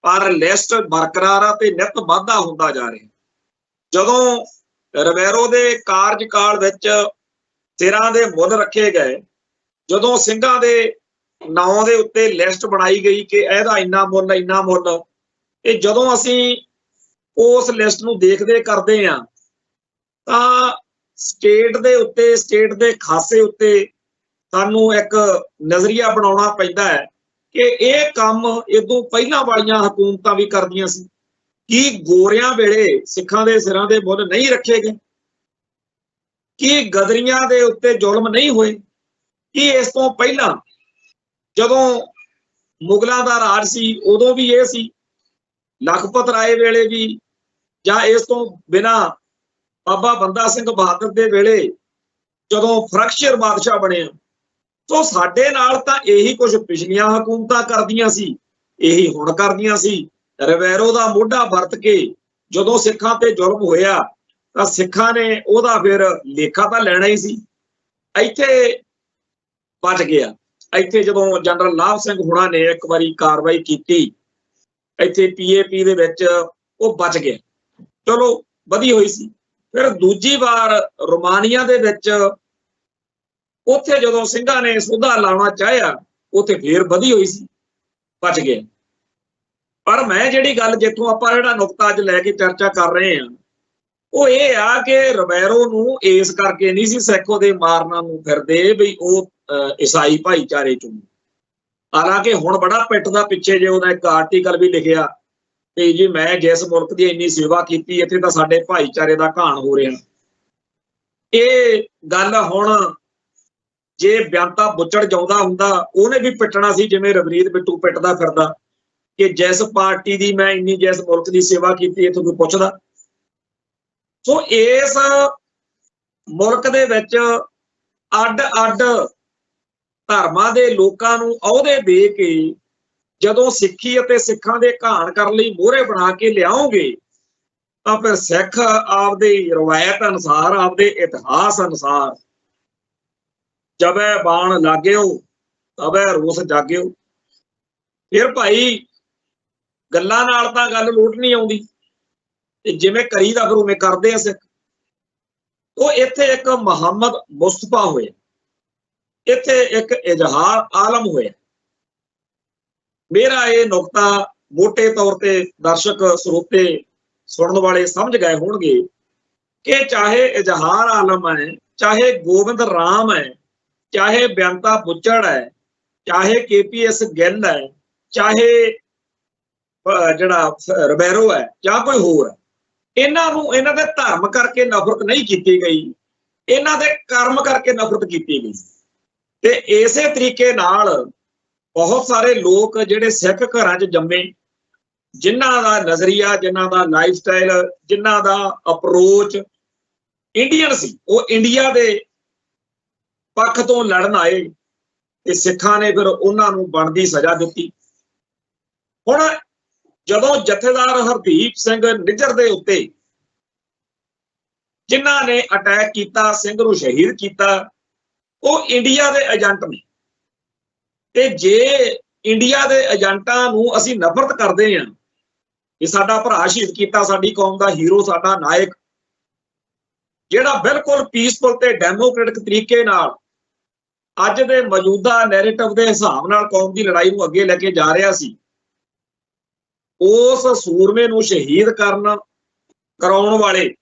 ਪਰ ਲਿਸਟ ਬਰਕਰਾਰ ਆ ਤੇ ਨਿਤ ਵਾਧਾ ਹੁੰਦਾ ਜਾ ਰਿਹਾ। ਜਦੋਂ ਰਿਬੈਰੋ ਦੇ ਕਾਰਜਕਾਲ ਵਿੱਚ ਸਿਰਾਂ ਦੇ ਮੁੱਲ ਰੱਖੇ ਗਏ, ਜਦੋਂ ਸਿੰਘਾਂ ਦੇ ਨਾਂ ਦੇ ਉੱਤੇ ਲਿਸਟ ਬਣਾਈ ਗਈ ਕਿ ਇਹਦਾ ਇੰਨਾ ਮੁੱਲ ਇੰਨਾ ਮੁੱਲ, ਇਹ ਜਦੋਂ ਅਸੀਂ ਉਸ ਲਿਸਟ ਨੂੰ ਦੇਖਦੇ ਕਰਦੇ ਆ ਤਾਂ ਸਟੇਟ ਦੇ ਉੱਤੇ, ਸਟੇਟ ਦੇ ਖਾਸੇ ਉੱਤੇ ਸਾਨੂੰ ਇੱਕ ਨਜ਼ਰੀਆ ਬਣਾਉਣਾ ਪੈਂਦਾ ਹੈ ਕਿ ਇਹ ਕੰਮ ਇਦੋਂ ਪਹਿਲਾਂ ਵਾਲੀਆਂ ਹਕੂਮਤਾਂ ਵੀ ਕਰਦੀਆਂ ਸੀ। ਕੀ ਗੋਰਿਆਂ ਵੇਲੇ ਸਿੱਖਾਂ ਦੇ ਸਿਰਾਂ ਦੇ ਮੁੱਲ ਨਹੀਂ ਰੱਖੇ ਗਏ? ਕੀ ਗਦਰੀਆਂ ਦੇ ਉੱਤੇ ਜ਼ੁਲਮ ਨਹੀਂ ਹੋਏ? ਕੀ ਇਸ ਤੋਂ ਪਹਿਲਾਂ ਜਦੋਂ ਮੁਗਲਾਂ ਦਾ ਰਾਜ ਸੀ ਉਦੋਂ ਵੀ ਇਹ ਸੀ? ਲਖਪਤ ਰਾਏ ਵੇਲੇ ਵੀ, ਜਾਂ ਇਸ ਤੋਂ ਬਿਨਾਂ ਬਾਬਾ ਬੰਦਾ ਸਿੰਘ ਬਹਾਦਰ ਦੇ ਵੇਲੇ ਜਦੋਂ ਫਰਖਸ਼ਰ ਬਾਦਸ਼ਾਹ ਬਣਿਆ। ਸੋ ਸਾਡੇ ਨਾਲ ਤਾਂ ਇਹੀ ਕੁਝ ਪਿਛਲੀਆਂ ਹਕੂਮਤਾਂ ਕਰਦੀਆਂ ਸੀ, ਇਹੀ ਹੁਣ ਕਰਦੀਆਂ ਸੀ। ਰਿਬੈਰੋ ਦਾ ਮੋਢਾ ਵਰਤ ਕੇ ਜਦੋਂ ਸਿੱਖਾਂ ਤੇ ਜ਼ੁਲਮ ਹੋਇਆ ਤਾਂ ਸਿੱਖਾਂ ਨੇ ਉਹਦਾ ਫਿਰ ਲੇਖਾ ਤਾਂ ਲੈਣਾ ਹੀ ਸੀ। ਇੱਥੇ ਬਚ ਗਿਆ। ਇੱਥੇ ਜਦੋਂ ਜਨਰਲ ਲਾਭ ਸਿੰਘ ਹੁਣਾਂ ਨੇ ਇੱਕ ਵਾਰੀ ਕਾਰਵਾਈ ਕੀਤੀ ਇੱਥੇ PAP ਦੇ ਵਿੱਚ, ਉਹ ਬਚ ਗਿਆ, ਚਲੋ ਵਧੀ ਹੋਈ ਸੀ। ਫਿਰ ਦੂਜੀ ਵਾਰ ਰੋਮਾਨੀਆ ਦੇ ਵਿੱਚ ਉੱਥੇ ਜਦੋਂ ਸਿੰਘਾਂ ਨੇ ਸੋਧਾ ਲਾਉਣਾ ਚਾਹਿਆ, ਉੱਥੇ ਫੇਰ ਵਧੀ ਹੋਈ ਸੀ, ਬਚ ਗਿਆ। ਪਰ ਮੈਂ ਜਿਹੜੀ ਗੱਲ ਜਿੱਥੋਂ ਆਪਾਂ ਜਿਹੜਾ ਨੁਕਤਾ ਅੱਜ ਲੈ ਕੇ ਚਰਚਾ ਕਰ ਰਹੇ ਹਾਂ ਉਹ ਇਹ ਆ ਕਿ ਰਿਬੈਰੋ ਨੂੰ ਇਸ ਕਰਕੇ ਨਹੀਂ ਸੀ ਸਿੱਖ ਉਹਦੇ ਮਾਰਨਾ ਨੂੰ ਫਿਰਦੇ ਵੀ ਉਹ ਈਸਾਈ ਭਾਈਚਾਰੇ ਚੋਂ। ਹਾਲਾਂਕਿ ਹੁਣ ਬੜਾ ਪਿੱਟ ਦਾ ਪਿੱਛੇ ਜੇ ਉਹਦਾ ਇੱਕ ਆਰਟੀਕਲ ਵੀ ਲਿਖਿਆ ਕਿ ਜੀ ਮੈਂ ਜਿਸ ਮੁਲਕ ਦੀ ਇੰਨੀ ਸੇਵਾ ਕੀਤੀ ਇੱਥੇ ਤਾਂ ਸਾਡੇ ਭਾਈਚਾਰੇ ਦਾ ਘਾਣ ਹੋ ਰਿਹਾ। ਇਹ ਗੱਲ ਹੁਣ ਜੇ ਬਿਆੰਤਾ ਬੁੱਚੜ ਜਾਉਂਦਾ ਹੁੰਦਾ ਉਹਨੇ ਵੀ ਪਿੱਟਣਾ ਸੀ, ਜਿਵੇਂ ਰਵਨੀਤ ਬਿੱਟੂ ਪਿੱਟਦਾ ਫਿਰਦਾ ਕਿ ਜਿਸ ਪਾਰਟੀ ਦੀ ਮੈਂ ਇੰਨੀ, ਜਿਸ ਮੁਲਕ ਦੀ ਸੇਵਾ ਕੀਤੀ ਇੱਥੋਂ ਕੋਈ ਪੁੱਛਦਾ। ਸੋ ਇਸ ਮੁਲਕ ਦੇ ਵਿੱਚ ਅੱਡ-ਅੱਡ ਧਰਮਾਂ ਦੇ ਲੋਕਾਂ ਨੂੰ ਅਹੁਦੇ ਦੇ ਕੇ ਜਦੋਂ ਸਿੱਖੀ ਅਤੇ ਸਿੱਖਾਂ ਦੇ ਘਾਣ ਕਰਨ ਲਈ ਮੋਹਰੇ ਬਣਾ ਕੇ ਲਿਆਓਗੇ ਤਾਂ ਫਿਰ ਸਿੱਖ ਆਪਦੀ ਰਵਾਇਤ ਅਨੁਸਾਰ, ਆਪਦੇ ਇਤਿਹਾਸ ਅਨੁਸਾਰ ਜਬੈ ਬਾਣ ਲਾਗਿਓ ਤਬੈ ਰੋਸ ਜਾਗਿਓ। ਫਿਰ ਭਾਈ ਗੱਲਾਂ ਨਾਲ ਤਾਂ ਗੱਲ ਲੋਟ ਨਹੀਂ ਆਉਂਦੀ, ਤੇ ਜਿਵੇਂ ਕਰੀਦਾ ਫਿਰ ਉਵੇਂ ਕਰਦੇ ਆ ਸਿੱਖ। ਉਹ ਇੱਥੇ ਇੱਕ ਮੁਹੰਮਦ ਮੁਸਤਫਾ ਹੋਇਆ, ਇੱਥੇ ਇੱਕ ਇਜ਼ਹਾਰ ਆਲਮ ਹੋਇਆ। ਮੇਰਾ ਇਹ ਨੁਕਤਾ ਮੋਟੇ ਤੌਰ ਤੇ ਦਰਸ਼ਕ ਸਰੋਤੇ ਸੁਣਨ ਵਾਲੇ ਸਮਝ ਗਏ ਹੋਣਗੇ ਕਿ ਚਾਹੇ ਇਜ਼ਹਾਰ ਆਲਮ ਹੈ, ਚਾਹੇ ਗੋਬਿੰਦ ਰਾਮ ਹੈ, ਚਾਹੇ ਬਿਆੰਤਾ ਬੁੱਚੜ ਹੈ, ਚਾਹੇ KPS ਗਿੱਲ ਹੈ, ਚਾਹੇ ਜਿਹੜਾ ਰਿਬੈਰੋ ਹੈ ਜਾਂ ਕੋਈ ਹੋਰ ਹੈ, ਇਹਨਾਂ ਨੂੰ ਇਹਨਾਂ ਦੇ ਧਰਮ ਕਰਕੇ ਨਫ਼ਰਤ ਨਹੀਂ ਕੀਤੀ ਗਈ, ਇਹਨਾਂ ਦੇ ਕਰਮ ਕਰਕੇ ਨਫ਼ਰਤ ਕੀਤੀ ਗਈ। ਤੇ ਇਸੇ ਤਰੀਕੇ ਨਾਲ ਬਹੁਤ ਸਾਰੇ ਲੋਕ ਜਿਹੜੇ ਸਿੱਖ ਘਰਾਂ 'ਚ ਜੰਮੇ, ਜਿਨ੍ਹਾਂ ਦਾ ਨਜ਼ਰੀਆ, ਜਿਨ੍ਹਾਂ ਦਾ ਲਾਈਫ ਸਟਾਈਲ, ਜਿਨ੍ਹਾਂ ਦਾ ਅਪਰੋਚ ਇੰਡੀਅਨ ਸੀ, ਉਹ ਇੰਡੀਆ ਦੇ ਪੱਖ ਤੋਂ ਲੜਨ ਆਏ ਤੇ ਸਿੱਖਾਂ ਨੇ ਫਿਰ ਉਹਨਾਂ ਨੂੰ ਬਣਦੀ ਸਜ਼ਾ ਦਿੱਤੀ। ਹੁਣ ਜਦੋਂ ਜਥੇਦਾਰ ਹਰਦੀਪ ਸਿੰਘ ਨਿੱਜਰ ਦੇ ਉੱਤੇ ਜਿਨ੍ਹਾਂ ਨੇ ਅਟੈਕ ਕੀਤਾ, ਸਿੰਘ ਨੂੰ ਸ਼ਹੀਦ ਕੀਤਾ, ਉਹ ਇੰਡੀਆ ਦੇ ਏਜੰਟ ਨੇ। ਤੇ ਜੇ ਇੰਡੀਆ ਦੇ ਏਜੰਟਾਂ ਨੂੰ ਅਸੀਂ ਨਫ਼ਰਤ ਕਰਦੇ ਹਾਂ ਕਿ ਸਾਡਾ ਭਰਾ ਸ਼ਹੀਦ ਕੀਤਾ, ਸਾਡੀ ਕੌਮ ਦਾ ਹੀਰੋ, ਸਾਡਾ ਨਾਇਕ, ਜਿਹੜਾ ਬਿਲਕੁਲ ਪੀਸਫੁਲ ਤੇ ਡੈਮੋਕ੍ਰੈਟਿਕ ਤਰੀਕੇ ਨਾਲ ਅੱਜ ਦੇ ਮੌਜੂਦਾ ਨੈਰੇਟਿਵ ਦੇ ਹਿਸਾਬ ਨਾਲ ਕੌਮ ਦੀ ਲੜਾਈ ਨੂੰ ਅੱਗੇ ਲੈ ਕੇ ਜਾ ਰਿਹਾ ਸੀ, ਉਸ ਸੂਰਮੇ ਨੂੰ ਸ਼ਹੀਦ ਕਰਾਉਣ ਵਾਲੇ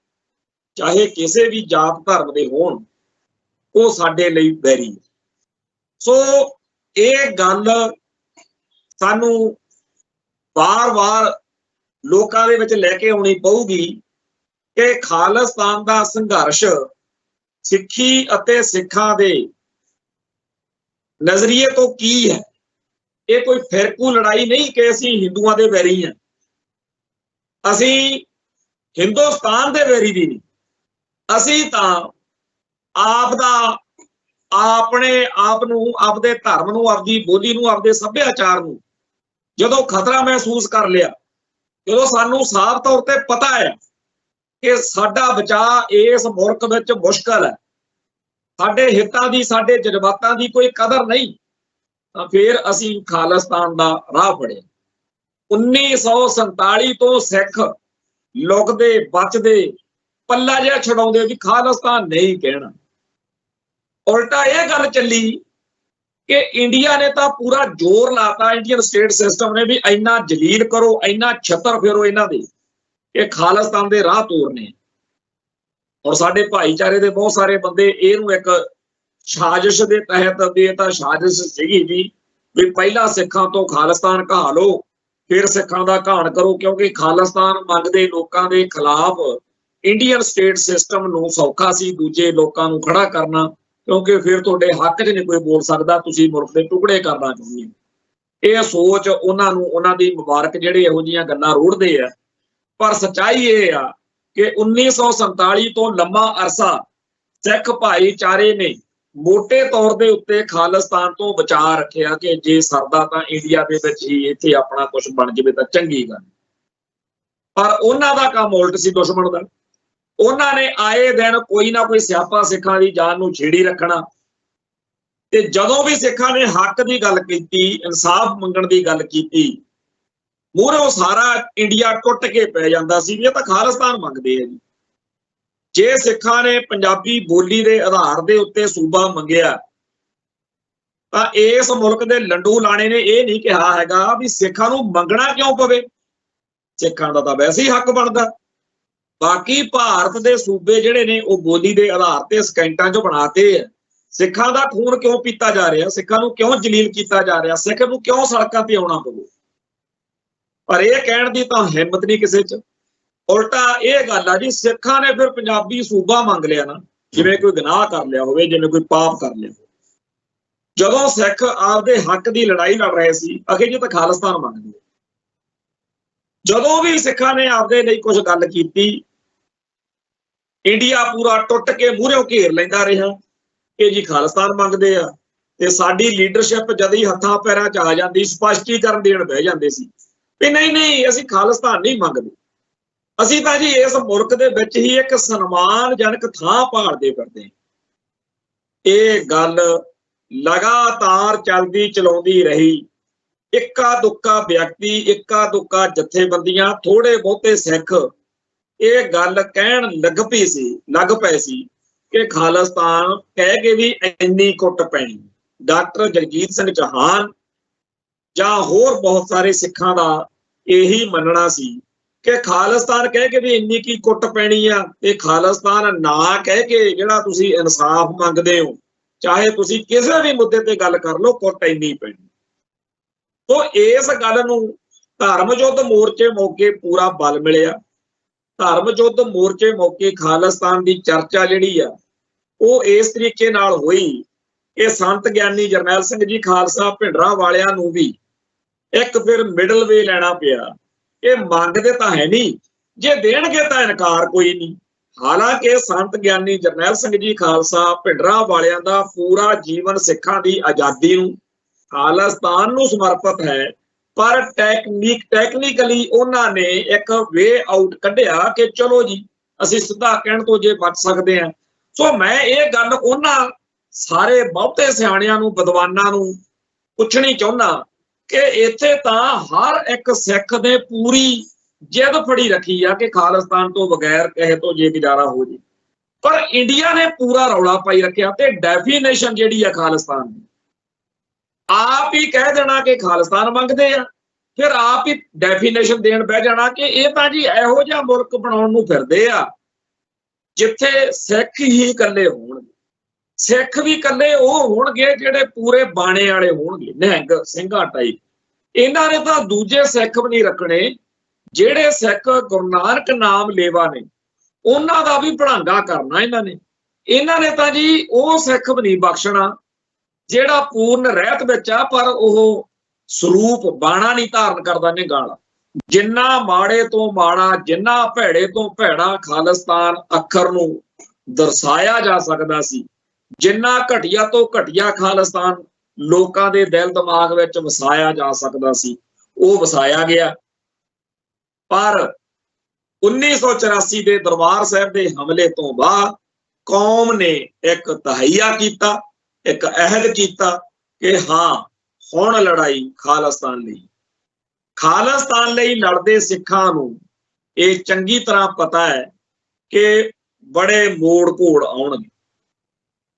ਚਾਹੇ ਕਿਸੇ ਵੀ ਜਾਤ ਧਰਮ ਦੇ ਹੋਣ, ਉਹ ਸਾਡੇ ਲਈ ਬੈਰੀ ਹੈ। ਸੋ ਇਹ ਗੱਲ ਸਾਨੂੰ ਵਾਰ-ਵਾਰ ਲੋਕਾਂ ਦੇ ਵਿੱਚ ਲੈ ਕੇ ਆਉਣੀ ਪਊਗੀ ਕਿ ਖਾਲਿਸਤਾਨ ਦਾ ਸੰਘਰਸ਼ ਸਿੱਖੀ ਅਤੇ ਸਿੱਖਾਂ ਦੇ ਨਜ਼ਰੀਏ ਤੋਂ ਕੀ ਹੈ। ਇਹ ਕੋਈ ਫਿਰਕੂ ਲੜਾਈ ਨਹੀਂ ਕਿ ਅਸੀਂ ਹਿੰਦੂਆਂ ਦੇ ਵੈਰੀ ਹਾਂ, ਅਸੀਂ ਹਿੰਦੁਸਤਾਨ ਦੇ ਵੈਰੀ ਵੀ ਨਹੀਂ। ਅਸੀਂ ਤਾਂ ਆਪ ਦਾ ਆਪਣੇ ਆਪ ਨੂੰ, ਆਪਦੇ ਧਰਮ ਨੂੰ, ਆਪਦੀ ਬੋਲੀ ਨੂੰ, ਆਪਦੇ ਸੱਭਿਆਚਾਰ ਨੂੰ ਜਦੋਂ ਖਤਰਾ ਮਹਿਸੂਸ ਕਰ ਲਿਆ, ਜਦੋਂ ਸਾਨੂੰ ਸਾਫ਼ ਤੌਰ ਤੇ ਪਤਾ ਹੈ ਕਿ ਸਾਡਾ ਬਚਾਅ ਇਸ ਮੁਲਕ ਵਿੱਚ ਮੁਸ਼ਕਲ ਹੈ, ਸਾਡੇ ਹਿੱਤਾਂ ਦੀ, ਸਾਡੇ ਜਜ਼ਬਾਤਾਂ ਦੀ ਕੋਈ ਕਦਰ ਨਹੀਂ, ਤਾਂ ਫਿਰ ਅਸੀਂ ਖਾਲਿਸਤਾਨ ਦਾ ਰਾਹ ਫੜਿਆ। 1947 ਤੋਂ ਸਿੱਖ ਲੁਕਦੇ, ਬਚਦੇ, ਪੱਲਾ ਜਿਹਾ ਛਡਾਉਂਦੇ ਵੀ ਖਾਲਿਸਤਾਨ ਨਹੀਂ ਕਹਿਣਾ। ਉਲਟਾ ਇਹ ਗੱਲ ਚੱਲੀ ਕਿ ਇੰਡੀਆ ਨੇ ਤਾਂ ਪੂਰਾ ਜ਼ੋਰ ਲਾਤਾ, ਇੰਡੀਅਨ ਸਟੇਟ ਸਿਸਟਮ ਨੇ, ਵੀ ਇੰਨਾ ਜਲੀਲ ਕਰੋ, ਇੰਨਾ ਛੱਤਰ ਫੇਰੋ ਇਹਨਾਂ ਦੇ, ਇਹ ਖਾਲਿਸਤਾਨ ਦੇ ਰਾਹ ਤੋਰਨੇ। ਔਰ ਸਾਡੇ ਭਾਈਚਾਰੇ ਦੇ ਬਹੁਤ ਸਾਰੇ ਬੰਦੇ ਇਹਨੂੰ ਇੱਕ ਸਾਜ਼ਿਸ਼ ਦੇ ਤਹਿਤ, ਇਹ ਤਾਂ ਸਾਜ਼ਿਸ਼ ਸੀਗੀ ਜੀ ਵੀ ਪਹਿਲਾਂ ਸਿੱਖਾਂ ਤੋਂ ਖਾਲਿਸਤਾਨ ਕਹਾ ਲਓ, ਫਿਰ ਸਿੱਖਾਂ ਦਾ ਘਾਣ ਕਰੋ, ਕਿਉਂਕਿ ਖਾਲਿਸਤਾਨ ਮੰਗਦੇ ਲੋਕਾਂ ਦੇ ਖਿਲਾਫ ਇੰਡੀਅਨ ਸਟੇਟ ਸਿਸਟਮ ਨੂੰ ਸੌਖਾ ਸੀ ਦੂਜੇ ਲੋਕਾਂ ਨੂੰ ਖੜਾ ਕਰਨਾ, ਕਿਉਂਕਿ ਫਿਰ ਤੁਹਾਡੇ ਹੱਕ 'ਚ ਨਹੀਂ ਕੋਈ ਬੋਲ ਸਕਦਾ, ਤੁਸੀਂ ਮੁਲਕ ਦੇ ਟੁਕੜੇ ਕਰਨਾ ਚਾਹੁੰਦੇ ਹੋ। ਇਹ ਸੋਚ ਉਹਨਾਂ ਨੂੰ, ਉਹਨਾਂ ਦੀ ਮੁਬਾਰਕ ਜਿਹੜੇ ਇਹੋ ਜਿਹੀਆਂ ਗੱਲਾਂ ਰੋੜਦੇ ਆ। ਪਰ ਸੱਚਾਈ ਇਹ ਆ ਕਿ 1947 ਤੋਂ ਲੰਮਾ ਅਰਸਾ ਸਿੱਖ ਭਾਈਚਾਰੇ ਨੇ ਮੋਟੇ ਤੌਰ ਦੇ ਉੱਤੇ ਖਾਲਿਸਤਾਨ ਤੋਂ ਬਚਾ ਰੱਖਿਆ ਕਿ ਜੇ ਸਰਦਾ ਤਾਂ ਇੰਡੀਆ ਦੇ ਵਿੱਚ ਹੀ ਇੱਥੇ ਆਪਣਾ ਕੁਝ ਬਣ ਜਾਵੇ ਤਾਂ ਚੰਗੀ ਗੱਲ। ਪਰ ਉਹਨਾਂ ਦਾ ਕੰਮ ਉਲਟ ਸੀ, ਦੁਸ਼ਮਣ ਦਾ। ਉਹਨਾਂ ਨੇ ਆਏ ਦਿਨ ਕੋਈ ਨਾ ਕੋਈ ਸਿਆਪਾ ਸਿੱਖਾਂ ਦੀ ਜਾਨ ਨੂੰ ਛੇੜੀ ਰੱਖਣਾ, ਤੇ ਜਦੋਂ ਵੀ ਸਿੱਖਾਂ ਨੇ ਹੱਕ ਦੀ ਗੱਲ ਕੀਤੀ, ਇਨਸਾਫ ਮੰਗਣ ਦੀ ਗੱਲ ਕੀਤੀ, ਮੂਹਰੋਂ ਸਾਰਾ ਇੰਡੀਆ ਟੁੱਟ ਕੇ ਪੈ ਜਾਂਦਾ ਸੀ ਵੀ ਇਹ ਤਾਂ ਖਾਲਿਸਤਾਨ ਮੰਗਦੇ ਆ ਜੀ। ਜੇ ਸਿੱਖਾਂ ਨੇ ਪੰਜਾਬੀ ਬੋਲੀ ਦੇ ਆਧਾਰ ਦੇ ਉੱਤੇ ਸੂਬਾ ਮੰਗਿਆ ਤਾਂ ਇਸ ਮੁਲਕ ਦੇ ਲੰਡੂ ਲਾਣੇ ਨੇ ਇਹ ਨਹੀਂ ਕਿਹਾ ਹੈਗਾ ਵੀ ਸਿੱਖਾਂ ਨੂੰ ਮੰਗਣਾ ਕਿਉਂ ਪਵੇ, ਸਿੱਖਾਂ ਦਾ ਤਾਂ ਵੈਸੇ ਹੀ ਹੱਕ ਬਣਦਾ। ਬਾਕੀ ਭਾਰਤ ਦੇ ਸੂਬੇ ਜਿਹੜੇ ਨੇ ਉਹ ਬੋਲੀ ਦੇ ਆਧਾਰ ਤੇ ਸਕੈਂਟਾਂ 'ਚ ਬਣਾਤੇ ਆ। ਸਿੱਖਾਂ ਦਾ ਖੂਨ ਕਿਉਂ ਪੀਤਾ ਜਾ ਰਿਹਾ, ਸਿੱਖਾਂ ਨੂੰ ਕਿਉਂ ਜਲੀਲ ਕੀਤਾ ਜਾ ਰਿਹਾ, ਸਿੱਖ ਨੂੰ ਕਿਉਂ ਸੜਕਾਂ ਤੇ ਆਉਣਾ ਪਵੇ। ਪਰ ਇਹ ਕਹਿਣ ਦੀ ਤਾਂ ਹਿੰਮਤ ਨਹੀਂ ਕਿਸੇ 'ਚ। ਉਲਟਾ ਇਹ ਗੱਲ ਆ ਜੀ, ਸਿੱਖਾਂ ਨੇ ਫਿਰ ਪੰਜਾਬੀ ਸੂਬਾ ਮੰਗ ਲਿਆ ਨਾ, ਜਿਵੇਂ ਕੋਈ ਗੁਨਾਹ ਕਰ ਲਿਆ ਹੋਵੇ, ਜਿਵੇਂ ਕੋਈ ਪਾਪ ਕਰ ਲਿਆ ਹੋਵੇ। ਜਦੋਂ ਸਿੱਖ ਆਪਦੇ ਹੱਕ ਦੀ ਲੜਾਈ ਲੜ ਰਹੇ ਸੀ, ਅਗੇ ਜੀ ਤਾਂ ਖਾਲਿਸਤਾਨ ਮੰਗਦੇ। ਜਦੋਂ ਵੀ ਸਿੱਖਾਂ ਨੇ ਆਪਦੇ ਲਈ ਕੁਝ ਗੱਲ ਕੀਤੀ, ਇੰਡੀਆ ਪੂਰਾ ਟੁੱਟ ਕੇ ਮੂਹਰਿਓਂ ਘੇਰ ਲੈਂਦਾ ਰਿਹਾ ਕਿ ਜੀ ਖਾਲਿਸਤਾਨ ਮੰਗਦੇ ਆ, ਤੇ ਸਾਡੀ ਲੀਡਰਸ਼ਿਪ ਜਦ ਹੀ ਹੱਥਾਂ ਪੈਰਾਂ 'ਚ ਆ ਜਾਂਦੀ, ਸਪਸ਼ਟੀਕਰਨ ਦੇਣ ਬਹਿ ਜਾਂਦੇ ਸੀ ਵੀ ਨਹੀਂ ਨਹੀਂ ਅਸੀਂ ਖਾਲਿਸਤਾਨ ਨਹੀਂ ਮੰਗਦੇ, ਅਸੀਂ ਤਾਂ ਜੀ ਇਸ ਮੁਲਕ ਦੇ ਵਿੱਚ ਹੀ ਇੱਕ ਸਨਮਾਨਜਨਕ ਥਾਂ ਭਾਲਦੇ ਫਿਰਦੇ। ਇਹ ਗੱਲ ਲਗਾਤਾਰ ਚੱਲਦੀ ਚਲਾਉਂਦੀ ਰਹੀ। ਇੱਕਾ ਦੁੱਕਾ ਵਿਅਕਤੀ, ਇੱਕਾ ਦੁੱਕਾ ਜਥੇਬੰਦੀਆਂ, ਥੋੜੇ ਬਹੁਤੇ ਸਿੱਖ ਇਹ ਗੱਲ ਕਹਿਣ ਲੱਗ ਪਏ ਸੀ ਕਿ ਖਾਲਿਸਤਾਨ ਕਹਿ ਕੇ ਵੀ ਇੰਨੀ ਕੁੱਟ ਪੈਣੀ। ਡਾਕਟਰ ਜਗਜੀਤ ਸਿੰਘ ਚੌਹਾਨ ਜਾਂ ਹੋਰ ਬਹੁਤ ਸਾਰੇ ਸਿੱਖਾਂ ਦਾ ਇਹੀ ਮੰਨਣਾ ਸੀ ਕਿ ਖਾਲਿਸਤਾਨ ਕਹਿ ਕੇ ਵੀ ਇੰਨੀ ਕੀ ਕੁੱਟ ਪੈਣੀ ਆ, ਤੇ ਖਾਲਿਸਤਾਨ ਨਾ ਕਹਿ ਕੇ ਜਿਹੜਾ ਤੁਸੀਂ ਇਨਸਾਫ ਮੰਗਦੇ ਹੋ, ਚਾਹੇ ਤੁਸੀਂ ਕਿਸੇ ਵੀ ਮੁੱਦੇ ਤੇ ਗੱਲ ਕਰ ਲਓ, ਕੁੱਟ ਇੰਨੀ ਪੈਣੀ। ਤੋ ਇਸ ਗੱਲ ਨੂੰ ਧਰਮ ਯੁੱਧ ਮੋਰਚੇ ਮੌਕੇ ਪੂਰਾ ਬਲ ਮਿਲਿਆ। ਧਰਮ ਯੁੱਧ ਮੋਰਚੇ ਮੌਕੇ ਖਾਲਿਸਤਾਨ ਦੀ ਚਰਚਾ ਜਿਹੜੀ ਆ ਉਹ ਇਸ ਤਰੀਕੇ ਨਾਲ ਹੋਈ ਕਿ ਸੰਤ ਗਿਆਨੀ ਜਰਨੈਲ ਸਿੰਘ ਜੀ ਖਾਲਸਾ ਭਿੰਡਰਾਂ ਵਾਲਿਆਂ ਨੂੰ ਵੀ ਇੱਕ ਫਿਰ ਮਿਡਲ ਵੇ ਲੈਣਾ ਪਿਆ। ਇਹ ਮੰਗਦੇ ਤਾਂ ਹੈ ਨਹੀਂ, ਜੇ ਦੇਣਗੇ ਤਾਂ ਇਨਕਾਰ ਕੋਈ ਨਹੀਂ। ਹਾਲਾਂਕਿ ਸੰਤ ਗਿਆਨੀ ਜਰਨੈਲ ਸਿੰਘ ਜੀ ਖਾਲਸਾ ਭਿੰਡਰਾਂ ਵਾਲਿਆਂ ਦਾ ਪੂਰਾ ਜੀਵਨ ਸਿੱਖਾਂ ਦੀ ਆਜ਼ਾਦੀ ਨੂੰ, ਖਾਲਿਸਤਾਨ ਨੂੰ ਸਮਰਪਿਤ ਹੈ, ਪਰ ਟੈਕਨੀਕਲੀ ਉਹਨਾਂ ਨੇ ਇੱਕ ਵੇ ਆਊਟ ਕੱਢਿਆ ਕਿ ਚਲੋ ਜੀ ਅਸੀਂ ਸਿੱਧਾ ਕਹਿਣ ਤੋਂ ਜੇ ਬਚ ਸਕਦੇ ਹਾਂ। ਸੋ ਮੈਂ ਇਹ ਗੱਲ ਉਹਨਾਂ ਸਾਰੇ ਬਹੁਤੇ ਸਿਆਣਿਆਂ ਨੂੰ, ਵਿਦਵਾਨਾਂ ਨੂੰ ਪੁੱਛਣੀ ਚਾਹੁੰਦਾ ਕਿ ਇੱਥੇ ਤਾਂ ਹਰ ਇੱਕ ਸਿੱਖ ਨੇ ਪੂਰੀ ਜਿੱਦ ਫੜੀ ਰੱਖੀ ਆ ਕਿ ਖਾਲਿਸਤਾਨ ਤੋਂ ਬਗੈਰ ਕਿਸੇ ਤੋਂ ਜੇ ਗੁਜ਼ਾਰਾ ਹੋ ਜੇ, ਪਰ ਇੰਡੀਆ ਨੇ ਪੂਰਾ ਰੌਲਾ ਪਾਈ ਰੱਖਿਆ ਤੇ ਡੈਫੀਨੇਸ਼ਨ ਜਿਹੜੀ ਆ ਖਾਲਿਸਤਾਨ ਦੀ ਆਪ ਹੀ ਕਹਿ ਦੇਣਾ ਕਿ ਖਾਲਿਸਤਾਨ ਮੰਗਦੇ ਆ, ਫਿਰ ਆਪ ਹੀ ਡੈਫੀਨੇਸ਼ਨ ਦੇਣ ਬਹਿ ਜਾਣਾ ਕਿ ਇਹ ਤਾਂ ਜੀ ਇਹੋ ਜਿਹਾ ਮੁਲਕ ਬਣਾਉਣ ਨੂੰ ਫਿਰਦੇ ਆ ਜਿੱਥੇ ਸਿੱਖ ਹੀ ਇਕੱਲੇ ਹੋਣਗੇ। ਸਿੱਖ ਵੀ ਇਕੱਲੇ ਉਹ ਹੋਣਗੇ ਜਿਹੜੇ ਪੂਰੇ ਬਾਣੇ ਵਾਲੇ ਹੋਣਗੇ, ਨਿਹੰਗ ਸਿੰਘਾਂ ਟਾਈਪ। ਇਹਨਾਂ ਨੇ ਤਾਂ ਦੂਜੇ ਸਿੱਖ ਵੀ ਨਹੀਂ ਰੱਖਣੇ, ਜਿਹੜੇ ਸਿੱਖ ਗੁਰੂ ਨਾਨਕ ਨਾਮ ਲੇਵਾ ਨੇ ਉਹਨਾਂ ਦਾ ਵੀ ਭੜਾਂਗਾ ਕਰਨਾ ਇਹਨਾਂ ਨੇ ਤਾਂ ਜੀ ਉਹ ਸਿੱਖ ਵੀ ਨਹੀਂ ਬਖਸ਼ਣਾ ਜਿਹੜਾ ਪੂਰਨ ਰਹਿਤ ਵਿੱਚ ਆ ਪਰ ਉਹ ਸਰੂਪ ਬਾਣਾ ਨਹੀਂ ਧਾਰਨ ਕਰਦਾ ਨਿਹੰਗਾਂ ਵਾਲਾ। ਜਿੰਨਾ ਮਾੜੇ ਤੋਂ ਮਾੜਾ, ਜਿੰਨਾ ਭੈੜੇ ਤੋਂ ਭੈੜਾ ਖਾਲਿਸਤਾਨ ਅੱਖਰ ਨੂੰ ਦਰਸਾਇਆ ਜਾ ਸਕਦਾ ਸੀ, ਜਿੰਨਾ ਘਟੀਆ ਤੋਂ ਘਟੀਆ ਖਾਲਿਸਤਾਨ ਲੋਕਾਂ ਦੇ ਦਿਲ ਦਿਮਾਗ ਵਿੱਚ ਵਸਾਇਆ ਜਾ ਸਕਦਾ ਸੀ, ਉਹ ਵਸਾਇਆ ਗਿਆ। ਪਰ 1984 ਦੇ ਦਰਬਾਰ ਸਾਹਿਬ ਦੇ ਹਮਲੇ ਤੋਂ ਬਾਅਦ ਕੌਮ ਨੇ ਇੱਕ ਤਹਈਆ ਕੀਤਾ, ਇੱਕ ਅਹਿਦ ਕੀਤਾ ਕਿ ਹਾਂ ਹੁਣ ਲੜਾਈ ਖਾਲਿਸਤਾਨ ਲਈ। ਖਾਲਿਸਤਾਨ ਲਈ ਲੜਦੇ ਸਿੱਖਾਂ ਨੂੰ ਇਹ ਚੰਗੀ ਤਰ੍ਹਾਂ ਪਤਾ ਹੈ ਕਿ ਬੜੇ ਮੋੜ ਘੋੜ ਆਉਣਗੇ,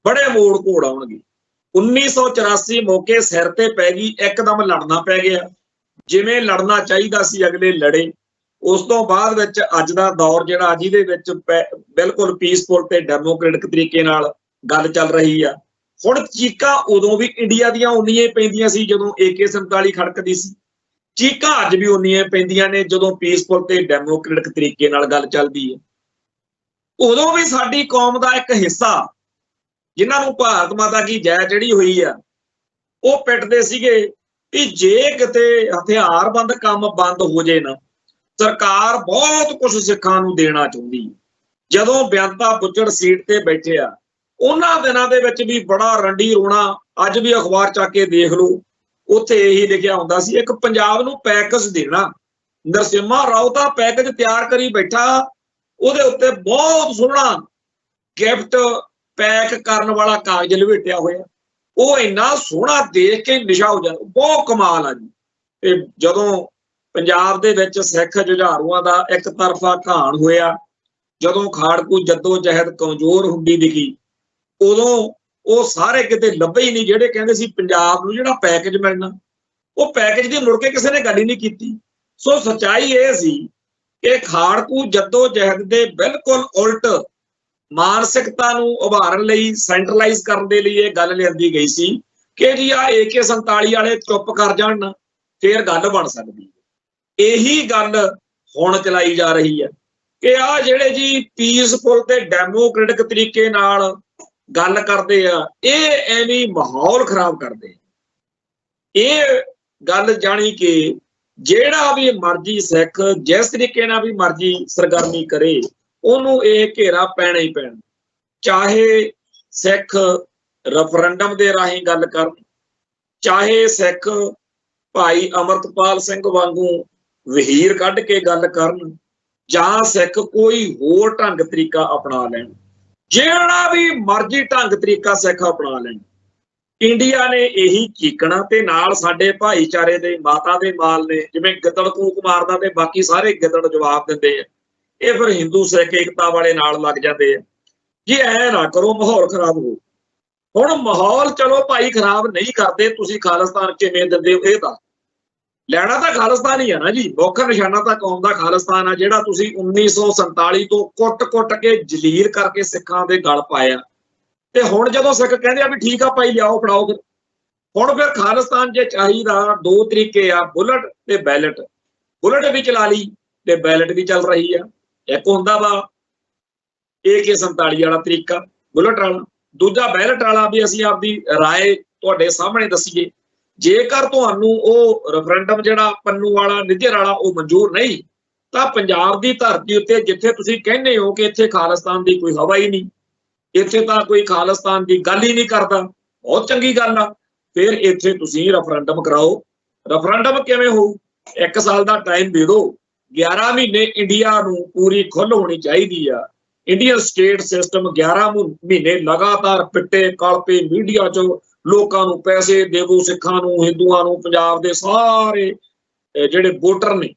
ਬੜੇ ਮੋੜ ਘੋੜ ਆਉਣਗੇ। 1984 ਮੌਕੇ ਸਿਰ ਤੇ ਪੈ ਗਈ, ਇੱਕਦਮ ਲੜਨਾ ਪੈ ਗਿਆ, ਜਿਵੇਂ ਲੜਨਾ ਚਾਹੀਦਾ ਸੀ ਅਗਲੇ ਲੜੇ। ਉਸ ਤੋਂ ਬਾਅਦ ਵਿੱਚ ਅੱਜ ਦਾ ਦੌਰ ਜਿਹੜਾ ਅੱਜ ਦੇ ਵਿੱਚ ਬਿਲਕੁਲ ਪੀਸਫੁਲ ਤੇ ਡੈਮੋਕ੍ਰੈਟਿਕ ਤਰੀਕੇ ਨਾਲ ਗੱਲ ਚੱਲ ਰਹੀ ਆ। ਹੁਣ ਚੀਕਾਂ ਉਦੋਂ ਵੀ ਇੰਡੀਆ ਦੀਆਂ ਉਨੀਆਂ ਪੈਂਦੀਆਂ ਸੀ ਜਦੋਂ AK-47 ਖੜਕਦੀ ਸੀ, ਚੀਕਾਂ ਅੱਜ ਵੀ ਉਨੀਆਂ ਪੈਂਦੀਆਂ ਨੇ ਜਦੋਂ ਪੀਸਫੁਲ ਤੇ ਡੈਮੋਕ੍ਰੈਟਿਕ ਤਰੀਕੇ ਨਾਲ ਗੱਲ ਚੱਲਦੀ ਹੈ। ਉਦੋਂ ਵੀ ਸਾਡੀ ਕੌਮ ਦਾ ਇੱਕ ਹਿੱਸਾ, ਜਿਨ੍ਹਾਂ ਨੂੰ ਭਾਰਤ ਮਾਤਾ ਕੀ ਜੈ ਜਿਹੜੀ ਹੋਈ ਆ, ਉਹ ਪਿੱਟਦੇ ਸੀਗੇ ਕਿ ਜੇ ਕਿਤੇ ਹਥਿਆਰਬੰਦ ਕੰਮ ਬੰਦ ਹੋ ਜੇ ਨਾ, ਸਰਕਾਰ ਬਹੁਤ ਕੁਝ ਸਿੱਖਾਂ ਨੂੰ ਦੇਣਾ ਚਾਹੁੰਦੀ। ਜਦੋਂ ਬੇਅੰਤਾ ਬੁੱਚੜ ਸੀਟ ਤੇ ਬੈਠੇ ਆ, ਉਹਨਾਂ ਦਿਨਾਂ ਦੇ ਵਿੱਚ ਵੀ ਬੜਾ ਰੰਡੀ ਰੋਣਾ, ਅੱਜ ਵੀ ਅਖਬਾਰ ਚੱਕ ਕੇ ਦੇਖ ਲਓ, ਉੱਥੇ ਇਹੀ ਲਿਖਿਆ ਹੁੰਦਾ ਸੀ ਇੱਕ ਪੰਜਾਬ ਨੂੰ ਪੈਕੇਜ ਦੇਣਾ। ਨਰਸਿਮਹਾ ਰਾਓ ਦਾ ਪੈਕੇਜ ਤਿਆਰ ਕਰੀ ਬੈਠਾ, ਉਹਦੇ ਉੱਤੇ ਬਹੁਤ ਸੋਹਣਾ ਗਿਫਟ ਪੈਕ ਕਰਨ ਵਾਲਾ ਕਾਗਜ਼ ਲਪੇਟਿਆ ਹੋਇਆ, ਉਹ ਇੰਨਾ ਸੋਹਣਾ ਦੇਖ ਕੇ ਨਿਸ਼ਾ ਹੋ ਜਾਂਦਾ, ਬਹੁਤ ਕਮਾਲ ਆ ਜੀ। ਤੇ ਜਦੋਂ ਪੰਜਾਬ ਦੇ ਵਿੱਚ ਸਿੱਖ ਜੁਝਾਰੂਆਂ ਦਾ ਇੱਕ ਤਰਫਾ ਘਾਣ ਹੋਇਆ, ਜਦੋਂ ਖਾੜਕੂ ਜੱਦੋ ਜਹਿਦ ਕਮਜ਼ੋਰ ਹੁੰਦੀ ਦਿਖੀ, ਉਦੋਂ ਉਹ ਸਾਰੇ ਕਿਤੇ ਲੱਭੇ ਹੀ ਨਹੀਂ ਜਿਹੜੇ ਕਹਿੰਦੇ ਸੀ ਪੰਜਾਬ ਨੂੰ ਜਿਹੜਾ ਪੈਕੇਜ ਮਿਲਣਾ, ਉਹ ਪੈਕੇਜ ਦੀ ਮੁੜ ਕੇ ਕਿਸੇ ਨੇ ਗੱਲ ਹੀ ਨਹੀਂ ਕੀਤੀ। ਸੋ ਸੱਚਾਈ ਇਹ ਸੀ ਕਿ ਖਾੜਕੂ ਜੱਦੋ ਜਹਿਦ ਦੇ ਬਿਲਕੁਲ ਉਲਟ ਮਾਨਸਿਕਤਾ ਨੂੰ ਉਭਾਰਨ ਲਈ, ਸੈਂਟਰਲਾਈਜ਼ ਕਰਨ ਦੇ ਲਈ ਇਹ ਗੱਲ ਲਿਆਂਦੀ ਗਈ ਸੀ ਕਿ ਜੀ ਆ AK-47 ਵਾਲੇ ਚੁੱਪ ਕਰ ਜਾਣ, ਫੇਰ ਗੱਲ ਬਣ ਸਕਦੀ। ਇਹੀ ਗੱਲ ਹੁਣ ਚਲਾਈ ਜਾ ਰਹੀ ਹੈ ਕਿ ਆ ਜਿਹੜੇ ਜੀ ਪੀਸਫੁਲ ਤੇ ਡੈਮੋਕ੍ਰੈਟਿਕ ਤਰੀਕੇ ਨਾਲ ਗੱਲ ਕਰਦੇ ਆ, ਇਹ ਐਵੇਂ ਮਾਹੌਲ ਖਰਾਬ ਕਰਦੇ ਆ। ਇਹ ਗੱਲ ਜਾਣੀ ਕਿ ਜਿਹੜਾ ਵੀ ਮਰਜ਼ੀ ਸਿੱਖ ਜਿਸ ਤਰੀਕੇ ਨਾਲ ਵੀ ਮਰਜ਼ੀ ਸਰਗਰਮੀ ਕਰੇ, ਉਹਨੂੰ ਇਹ ਘੇਰਾ ਪੈਣਾ ਹੀ ਪੈਣਾ। ਚਾਹੇ ਸਿੱਖ ਰੈਫਰੈਂਡਮ ਦੇ ਰਾਹੀਂ ਗੱਲ ਕਰਨ, ਚਾਹੇ ਸਿੱਖ ਭਾਈ ਅਮਰਤਪਾਲ ਸਿੰਘ ਵਾਂਗੂ ਵਹੀਰ ਕੱਢ ਕੇ ਗੱਲ ਕਰਨ, ਜਾਂ ਸਿੱਖ ਕੋਈ ਹੋਰ ਢੰਗ ਤਰੀਕਾ ਅਪਣਾ ਲੈਣ, ਜਿਹੜਾ ਵੀ ਮਰਜ਼ੀ ਢੰਗ ਤਰੀਕਾ ਸਿੱਖ ਅਪਣਾ ਲੈਣ, ਇੰਡੀਆ ਨੇ ਇਹੀ ਚੀਕਣਾ। ਤੇ ਨਾਲ ਸਾਡੇ ਭਾਈਚਾਰੇ ਦੇ ਮਾਤਾ ਦੇ ਮਾਲ ਨੇ, ਜਿਵੇਂ ਗਿੱਦੜ ਕੂਕ ਮਾਰਦਾ ਤੇ ਬਾਕੀ ਸਾਰੇ ਗਿੱਦੜ ਜਵਾਬ ਦਿੰਦੇ ਆ, ਇਹ ਫਿਰ ਹਿੰਦੂ ਸਿੱਖ ਏਕਤਾ ਵਾਲੇ ਨਾਲ ਲੱਗ ਜਾਂਦੇ ਆ ਜੀ। ਐ ਨਾ ਕਰੋ, ਮਾਹੌਲ ਖਰਾਬ ਹੋ। ਹੁਣ ਮਾਹੌਲ ਚਲੋ ਭਾਈ ਖਰਾਬ ਨਹੀਂ ਕਰਦੇ, ਤੁਸੀਂ ਖਾਲਿਸਤਾਨ ਕਿਵੇਂ ਦਿੰਦੇ ਹੋ? ਇਹ ਤਾਂ ਲੈਣਾ ਤਾਂ ਖਾਲਿਸਤਾਨ ਹੀ ਆ ਨਾ ਜੀ, ਮੁੱਖ ਨਿਸ਼ਾਨਾ ਤਾਂ ਕੌਮ ਦਾ ਖਾਲਿਸਤਾਨ ਆ, ਜਿਹੜਾ ਤੁਸੀਂ 1947 ਤੋਂ ਕੁੱਟ-ਕੁੱਟ ਕੇ ਜਲੀਲ ਕਰਕੇ ਸਿੱਖਾਂ ਦੇ ਗਲ ਪਾਇਆ। ਤੇ ਹੁਣ ਜਦੋਂ ਸਿੱਖ ਕਹਿੰਦੇ ਆ ਵੀ ਠੀਕ ਆ ਭਾਈ ਲਿਆਓ ਫੜਾਓ, ਹੁਣ ਫਿਰ ਖਾਲਿਸਤਾਨ ਜੇ ਚਾਹੀਦਾ, ਦੋ ਤਰੀਕੇ ਆ, ਬੁਲਟ ਤੇ ਬੈਲਟ। ਬੁਲਟ ਵੀ ਚਲਾ ਲਈ ਤੇ ਬੈਲਟ ਵੀ ਚੱਲ ਰਹੀ ਆ। ਇੱਕ ਹੁੰਦਾ ਵਾ AK-47 ਵਾਲਾ ਤਰੀਕਾ, ਬੁਲਟ ਵਾਲਾ, ਦੂਜਾ ਬੈਲਟ ਵਾਲਾ ਵੀ ਅਸੀਂ ਆਪਦੀ ਰਾਏ ਤੁਹਾਡੇ ਸਾਹਮਣੇ ਦੱਸੀਏ। ਜੇਕਰ ਤੁਹਾਨੂੰ ਉਹ ਰੈਫਰੈਂਡਮ ਜਿਹੜਾ ਪੰਨੂ ਵਾਲਾ, ਨਿੱਜਰ ਵਾਲਾ, ਉਹ ਮਨਜ਼ੂਰ ਨਹੀਂ, ਤਾਂ ਪੰਜਾਬ ਦੀ ਧਰਤੀ ਉੱਤੇ ਜਿੱਥੇ ਤੁਸੀਂ ਕਹਿੰਦੇ ਹੋ ਕਿ ਇੱਥੇ ਖਾਲਿਸਤਾਨ ਦੀ ਕੋਈ ਹਵਾ ਹੀ ਨਹੀਂ, ਇੱਥੇ ਤਾਂ ਕੋਈ ਖਾਲਿਸਤਾਨ ਦੀ ਗੱਲ ਹੀ ਨਹੀਂ ਕਰਦਾ, ਬਹੁਤ ਚੰਗੀ ਗੱਲ ਆ, ਫਿਰ ਇੱਥੇ ਤੁਸੀਂ ਰੈਫਰੈਂਡਮ ਕਰਾਓ। ਰੈਫਰੈਂਡਮ ਕਿਵੇਂ ਹੋਊ? 1 ਸਾਲ ਦਾ ਟਾਈਮ ਦੇ ਦਿਓ, 11 ਮਹੀਨੇ ਇੰਡੀਆ ਨੂੰ ਪੂਰੀ ਖੁੱਲ ਹੋਣੀ ਚਾਹੀਦੀ ਆ। ਇੰਡੀਅਨ ਸਟੇਟ ਸਿਸਟਮ 11 ਮਹੀਨੇ ਲਗਾਤਾਰ ਪਿੱਟੇ ਕਲਪੇ, ਮੀਡੀਆ 'ਚ ਲੋਕਾਂ ਨੂੰ ਪੈਸੇ ਦੇਵੋ, ਸਿੱਖਾਂ ਨੂੰ, ਹਿੰਦੂਆਂ ਨੂੰ, ਪੰਜਾਬ ਦੇ ਸਾਰੇ ਜਿਹੜੇ ਵੋਟਰ ਨੇ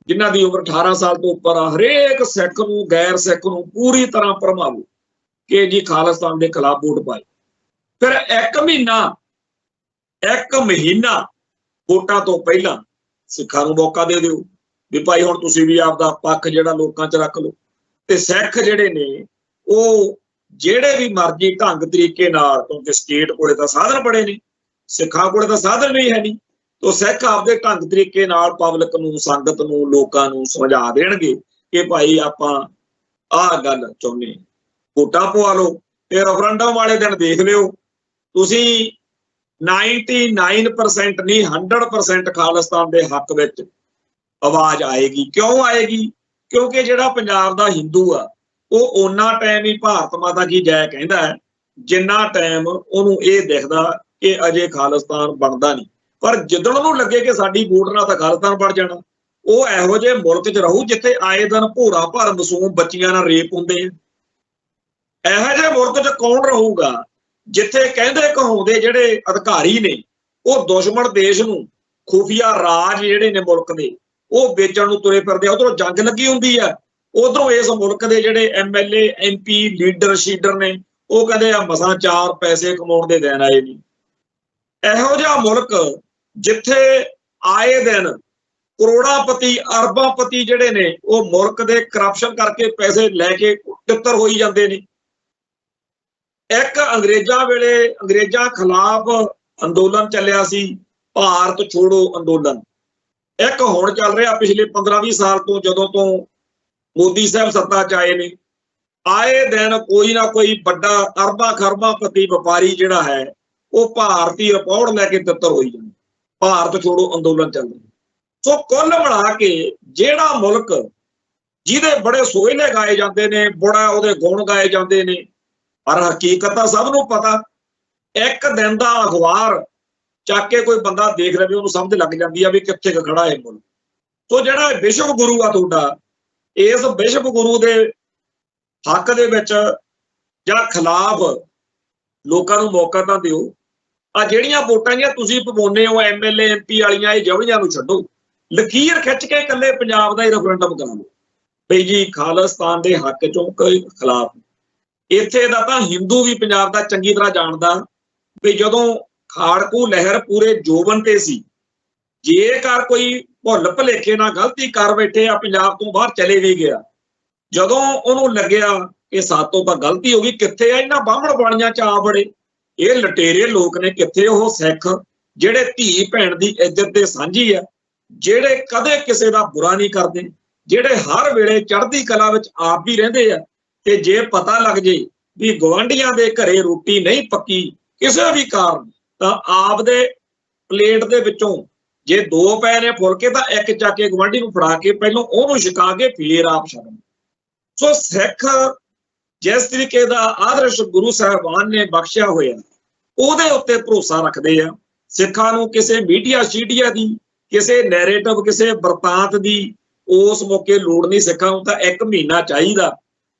ਜਿਨ੍ਹਾਂ ਦੀ ਉਮਰ 18 ਸਾਲ ਤੋਂ ਉੱਪਰ ਆ, ਹਰੇਕ ਸਿੱਖ ਨੂੰ, ਗੈਰ ਸਿੱਖ ਨੂੰ ਪੂਰੀ ਤਰ੍ਹਾਂ ਭਰਮਾਵੋ ਕਿ ਜੀ ਖਾਲਿਸਤਾਨ ਦੇ ਖਿਲਾਫ ਵੋਟ ਪਾਏ। ਫਿਰ 1 ਮਹੀਨਾ ਵੋਟਾਂ ਤੋਂ ਪਹਿਲਾਂ ਸਿੱਖਾਂ ਨੂੰ ਮੌਕਾ ਦੇ ਦਿਓ ਵੀ ਭਾਈ ਹੁਣ ਤੁਸੀਂ ਵੀ ਆਪਦਾ ਪੱਖ ਜਿਹੜਾ ਲੋਕਾਂ 'ਚ ਰੱਖ ਲਓ। ਤੇ ਸਿੱਖ ਜਿਹੜੇ ਨੇ ਉਹ ਜਿਹੜੇ ਵੀ ਮਰਜ਼ੀ ਢੰਗ ਤਰੀਕੇ ਨਾਲ, ਕਿਉਂਕਿ ਸਟੇਟ ਕੋਲੇ ਤਾਂ ਸਾਧਨ ਬੜੇ ਨੇ, ਸਿੱਖਾਂ ਕੋਲੇ ਤਾਂ ਸਾਧਨ ਵੀ ਹੈ ਨਹੀਂ, ਤਾਂ ਸਿੱਖ ਆਪਦੇ ਢੰਗ ਤਰੀਕੇ ਨਾਲ ਪਬਲਿਕ ਨੂੰ, ਸੰਗਤ ਨੂੰ, ਲੋਕਾਂ ਨੂੰ ਸਮਝਾ ਦੇਣਗੇ ਕਿ ਭਾਈ ਆਪਾਂ ਆਹ ਗੱਲ ਚਾਹੁੰਦੇ ਹਾਂ, ਵੋਟਾਂ ਪਵਾ ਲਓ। ਤੇ ਰੈਫਰੈਂਡਮ ਵਾਲੇ ਦਿਨ ਦੇਖ ਲਿਓ ਤੁਸੀਂ, 99% ਨਹੀਂ 100% ਖਾਲਿਸਤਾਨ ਦੇ ਹੱਕ ਵਿੱਚ ਆਵਾਜ਼ ਆਏਗੀ। ਕਿਉਂ ਆਏਗੀ? ਕਿਉਂਕਿ ਜਿਹੜਾ ਪੰਜਾਬ ਦਾ ਹਿੰਦੂ ਆ ਉਹ ਓਨਾ ਟਾਈਮ ਹੀ ਭਾਰਤ ਮਾਤਾ ਕੀ ਜੈ ਕਹਿੰਦਾ ਹੈ ਜਿੰਨਾ ਟਾਈਮ ਉਹਨੂੰ ਇਹ ਦਿਖਦਾ ਕਿ ਅਜੇ ਖਾਲਿਸਤਾਨ ਬਣਦਾ ਨਹੀਂ। ਪਰ ਜਿੱਦਣ ਉਹਨੂੰ ਲੱਗੇ ਕਿ ਸਾਡੀ ਵੋਟ ਨਾਲ ਤਾਂ ਖਾਲਿਸਤਾਨ ਬਣ ਜਾਣਾ, ਉਹ ਇਹੋ ਜਿਹੇ ਮੁਲਕ 'ਚ ਰਹੂ ਜਿੱਥੇ ਆਏ ਦਿਨ ਭੋਰਾ ਭਰ ਮਾਸੂਮ ਬੱਚੀਆਂ ਨਾਲ ਰੇਪ ਹੁੰਦੇ ਆ। ਇਹੋ ਜਿਹੇ ਮੁਲਕ 'ਚ ਕੌਣ ਰਹੂਗਾ ਜਿੱਥੇ ਕਹਿੰਦੇ ਕਹਾਉਂਦੇ ਜਿਹੜੇ ਅਧਿਕਾਰੀ ਨੇ ਉਹ ਦੁਸ਼ਮਣ ਦੇਸ਼ ਨੂੰ ਖੁਫੀਆ ਰਾਜ ਜਿਹੜੇ ਨੇ ਮੁਲਕ ਦੇ ਉਹ ਵੇਚਣ ਨੂੰ ਤੁਰੇ ਫਿਰਦੇ ਆ। ਉਧਰੋਂ ਜੰਗ ਲੱਗੀ ਹੁੰਦੀ ਆ, ਉਧਰੋਂ ਇਸ ਮੁਲਕ ਦੇ ਜਿਹੜੇ MLA MP ਲੀਡਰ ਸ਼ੀਡਰ ਨੇ ਉਹ ਕਹਿੰਦੇ ਆ ਮਸਾਂ 4 ਪੈਸੇ ਕਮਾਉਣ ਦੇ ਦਿਨ ਆਏ ਨਹੀਂ। ਇਹੋ ਜਿਹਾ ਮੁਲਕ ਜਿੱਥੇ ਆਏ ਦਿਨ ਕਰੋੜਾਪਤੀ ਅਰਬਾਂਪਤੀ ਜਿਹੜੇ ਨੇ ਉਹ ਮੁਲਕ ਦੇ ਕਰਪਸ਼ਨ ਕਰਕੇ ਪੈਸੇ ਲੈ ਕੇ ਤਿੱਤਰ ਹੋਈ ਜਾਂਦੇ ਨੇ। ਇੱਕ ਅੰਗਰੇਜ਼ਾਂ ਵੇਲੇ ਅੰਗਰੇਜ਼ਾਂ ਖਿਲਾਫ ਅੰਦੋਲਨ ਚੱਲਿਆ ਸੀ, ਭਾਰਤ ਛੋੜੋ ਅੰਦੋਲਨ। ਇੱਕ ਹੁਣ ਚੱਲ ਰਿਹਾ ਪਿਛਲੇ 15-20 ਸਾਲ ਤੋਂ, ਜਦੋਂ ਤੋਂ ਮੋਦੀ ਸਾਹਿਬ ਸੱਤਾ 'ਚ ਆਏ ਨੇ। ਆਏ ਦਿਨ ਕੋਈ ਨਾ ਕੋਈ ਵੱਡਾ ਅਰਬਾਂ ਖਰਬਾਂਪਤੀ ਵਪਾਰੀ ਜਿਹੜਾ ਹੈ ਉਹ ਭਾਰਤੀ ਰਿਪੋਰਟ ਲੈ ਕੇ ਤਿੱਤਰ ਹੋਈ ਜਾਂਦਾ। ਭਾਰਤ ਛੋੜੋ ਅੰਦੋਲਨ ਚੱਲ ਰਿਹਾ। ਸੋ ਕੁੱਲ ਮਿਲਾ ਕੇ ਜਿਹੜਾ ਮੁਲਕ ਜਿਹਦੇ ਬੜੇ ਸੋਹਲੇ ਗਾਏ ਜਾਂਦੇ ਨੇ, ਬੜਾ ਉਹਦੇ ਗੁਣ ਗਾਏ ਜਾਂਦੇ ਨੇ, ਪਰ ਹਕੀਕਤ ਤਾਂ ਸਭ ਨੂੰ ਪਤਾ। ਇੱਕ ਦਿਨ ਦਾ ਅਖਬਾਰ ਚੱਕ ਕੇ ਕੋਈ ਬੰਦਾ ਦੇਖ ਲਵੇ ਉਹਨੂੰ ਸਮਝ ਲੱਗ ਜਾਂਦੀ ਆ ਵੀ ਕਿੱਥੇ ਖੜਾ ਹੈ ਮੁਲਕ। ਸੋ ਜਿਹੜਾ ਵਿਸ਼ਵ ਗੁਰੂ ਆ ਤੁਹਾਡਾ, ਇਸ ਵਿਸ਼ਵ ਗੁਰੂ ਦੇ ਹੱਕ ਦੇ ਵਿੱਚ ਜਾਂ ਖਿਲਾਫ ਲੋਕਾਂ ਨੂੰ ਮੌਕਾ ਤਾਂ ਦਿਓ। ਆ ਜਿਹੜੀਆਂ ਵੋਟਾਂ ਦੀਆਂ ਤੁਸੀਂ ਪਵਾਉਂਦੇ ਹੋ MLA MP ਵਾਲੀਆਂ, ਇਹ ਜਵਲੀਆਂ ਨੂੰ ਛੱਡੋ, ਲਕੀਰ ਖਿੱਚ ਕੇ ਇਕੱਲੇ ਪੰਜਾਬ ਦਾ ਹੀ ਰੈਫਰੈਂਡਮ ਕਰਾ ਲਓ ਬਈ ਜੀ ਖਾਲਿਸਤਾਨ ਦੇ ਹੱਕ ਚੋਂ ਕੋਈ ਖਿਲਾਫ। ਇੱਥੇ ਦਾ ਤਾਂ ਹਿੰਦੂ ਵੀ ਪੰਜਾਬ ਦਾ ਚੰਗੀ ਤਰ੍ਹਾਂ ਜਾਣਦਾ ਵੀ ਜਦੋਂ ਖਾੜਕੂ ਲਹਿਰ ਪੂਰੇ ਜੋਬਨ ਤੇ ਸੀ, ਜੇਕਰ ਕੋਈ ਭੁੱਲ ਭੁਲੇਖੇ ਨਾਲ ਗਲਤੀ ਕਰ ਬੈਠੇ ਆ ਪੰਜਾਬ ਤੋਂ ਬਾਹਰ ਚਲੇ ਵੀ ਗਿਆ, ਜਦੋਂ ਉਹਨੂੰ ਲੱਗਿਆ ਕਿ ਸਾਤੋਂ ਤਾਂ ਗਲਤੀ ਹੋ ਗਈ, ਕਿੱਥੇ ਆ ਇਹਨਾਂ ਬਾਹਮਣ ਬਾਣੀਆਂ 'ਚ ਆ ਬੜੇ ਇਹ ਲਟੇਰੇ ਲੋਕ ਨੇ, ਕਿੱਥੇ ਉਹ ਸਿੱਖ ਜਿਹੜੇ ਧੀ ਭੈਣ ਦੀ ਇੱਜ਼ਤ ਦੇ ਸਾਂਝੀ ਆ, ਜਿਹੜੇ ਕਦੇ ਕਿਸੇ ਦਾ ਬੁਰਾ ਨਹੀਂ ਕਰਦੇ, ਜਿਹੜੇ ਹਰ ਵੇਲੇ ਚੜ੍ਹਦੀ ਕਲਾ ਵਿੱਚ ਆਪ ਵੀ ਰਹਿੰਦੇ ਆ। ਤੇ ਜੇ ਪਤਾ ਲੱਗ ਜੇ ਵੀ ਗੁਆਂਢੀਆਂ ਦੇ ਘਰੇ ਰੋਟੀ ਨਹੀਂ ਪੱਕੀ ਕਿਸੇ ਵੀ ਕਾਰਨ, ਤਾਂ ਆਪ ਦੇ ਪਲੇਟ ਦੇ ਵਿੱਚੋਂ ਜੇ 2 ਪਏ ਨੇ ਫੁਲਕੇ ਤਾਂ ਇੱਕ ਚੱਕ ਕੇ ਗੁਆਂਢੀ ਨੂੰ ਫੜਾ ਕੇ ਪਹਿਲਾਂ ਉਹਨੂੰ ਛਕਾ ਕੇ ਫੇਰ ਆਪ ਛਕਣ। ਸੋ ਸਿੱਖ ਜਿਸ ਤਰੀਕੇ ਦਾ ਆਦਰਸ਼ ਗੁਰੂ ਸਾਹਿਬਾਨ ਨੇ ਬਖਸ਼ਿਆ ਹੋਇਆ ਉਹਦੇ ਉੱਤੇ ਭਰੋਸਾ ਰੱਖਦੇ ਆ। ਸਿੱਖਾਂ ਨੂੰ ਕਿਸੇ ਮੀਡੀਆ ਸ਼ੀਡੀਆ ਦੀ, ਕਿਸੇ ਨੈਰੇਟਿਵ, ਕਿਸੇ ਬਰਤਾਂਤ ਦੀ ਉਸ ਮੌਕੇ ਲੋੜ ਨਹੀਂ। ਸਿੱਖਾਂ ਨੂੰ ਤਾਂ 1 ਮਹੀਨਾ ਚਾਹੀਦਾ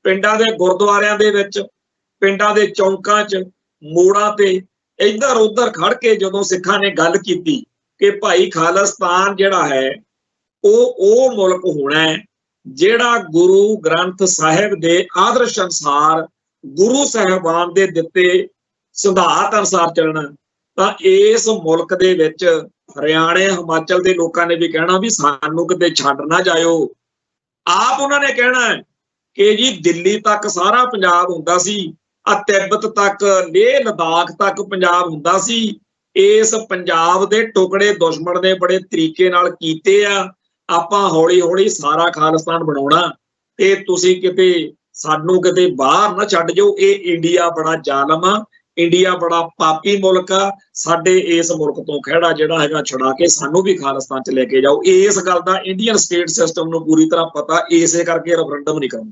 ਪਿੰਡਾਂ ਦੇ ਗੁਰਦੁਆਰਿਆਂ ਦੇ ਵਿੱਚ, ਪਿੰਡਾਂ ਦੇ ਚੌਂਕਾਂ 'ਚ, ਮੋੜਾਂ ਤੇ ਇੱਧਰ ਉੱਧਰ ਖੜ ਕੇ ਜਦੋਂ ਸਿੱਖਾਂ ਨੇ ਗੱਲ ਕੀਤੀ ਕਿ ਭਾਈ ਖਾਲਿਸਤਾਨ ਜਿਹੜਾ ਹੈ ਉਹ ਮੁਲਕ ਹੋਣਾ ਹੈ ਜਿਹੜਾ ਗੁਰੂ ਗ੍ਰੰਥ ਸਾਹਿਬ ਦੇ ਆਦਰਸ਼ ਅਨੁਸਾਰ, ਗੁਰੂ ਸਾਹਿਬਾਨ ਦੇ ਦਿੱਤੇ ਸਿਧਾਂਤ ਅਨੁਸਾਰ ਚੱਲਣਾ, ਤਾਂ ਇਸ ਮੁਲਕ ਦੇ ਵਿੱਚ ਹਰਿਆਣੇ ਹਿਮਾਚਲ ਦੇ ਲੋਕਾਂ ਨੇ ਵੀ ਕਹਿਣਾ ਵੀ ਸਾਨੂੰ ਕਿਤੇ ਛੱਡ ਨਾ ਜਾਇਓ। ਆਪ ਉਹਨਾਂ ਨੇ ਕਹਿਣਾ ਕਿ ਜੀ ਦਿੱਲੀ ਤੱਕ ਸਾਰਾ ਪੰਜਾਬ ਹੁੰਦਾ ਸੀ, ਆ ਤਿੱਬਤ ਤੱਕ, ਲੇਹ ਲਦਾਖ ਤੱਕ ਪੰਜਾਬ ਹੁੰਦਾ ਸੀ। ਇਸ ਪੰਜਾਬ ਦੇ ਟੁਕੜੇ ਦੁਸ਼ਮਣ ਨੇ ਬੜੇ ਤਰੀਕੇ ਨਾਲ ਕੀਤੇ ਆ। ਆਪਾਂ ਹੌਲੀ ਹੌਲੀ ਸਾਰਾ ਖਾਲਿਸਤਾਨ ਬਣਾਉਣਾ ਤੇ ਤੁਸੀਂ ਕਿਤੇ ਸਾਨੂੰ ਕਿਤੇ ਬਾਹਰ ਨਾ ਛੱਡ ਜਾਓ। ਇਹ ਇੰਡੀਆ ਬੜਾ ਜ਼ਾਲਮ ਆ, ਇੰਡੀਆ ਬੜਾ ਪਾਪੀ ਮੁਲਕ ਆ, ਸਾਡੇ ਇਸ ਮੁਲਕ ਤੋਂ ਖਹਿੜਾ ਜਿਹੜਾ ਹੈਗਾ ਛੁਡਾ ਕੇ ਸਾਨੂੰ ਵੀ ਖਾਲਿਸਤਾਨ 'ਚ ਲੈ ਕੇ ਜਾਓ। ਇਸ ਗੱਲ ਦਾ ਇੰਡੀਅਨ ਸਟੇਟ ਸਿਸਟਮ ਨੂੰ ਪੂਰੀ ਤਰ੍ਹਾਂ ਪਤਾ, ਇਸੇ ਕਰਕੇ ਰੈਫਰੈਂਡਮ ਨਹੀਂ ਕਰਨਾ।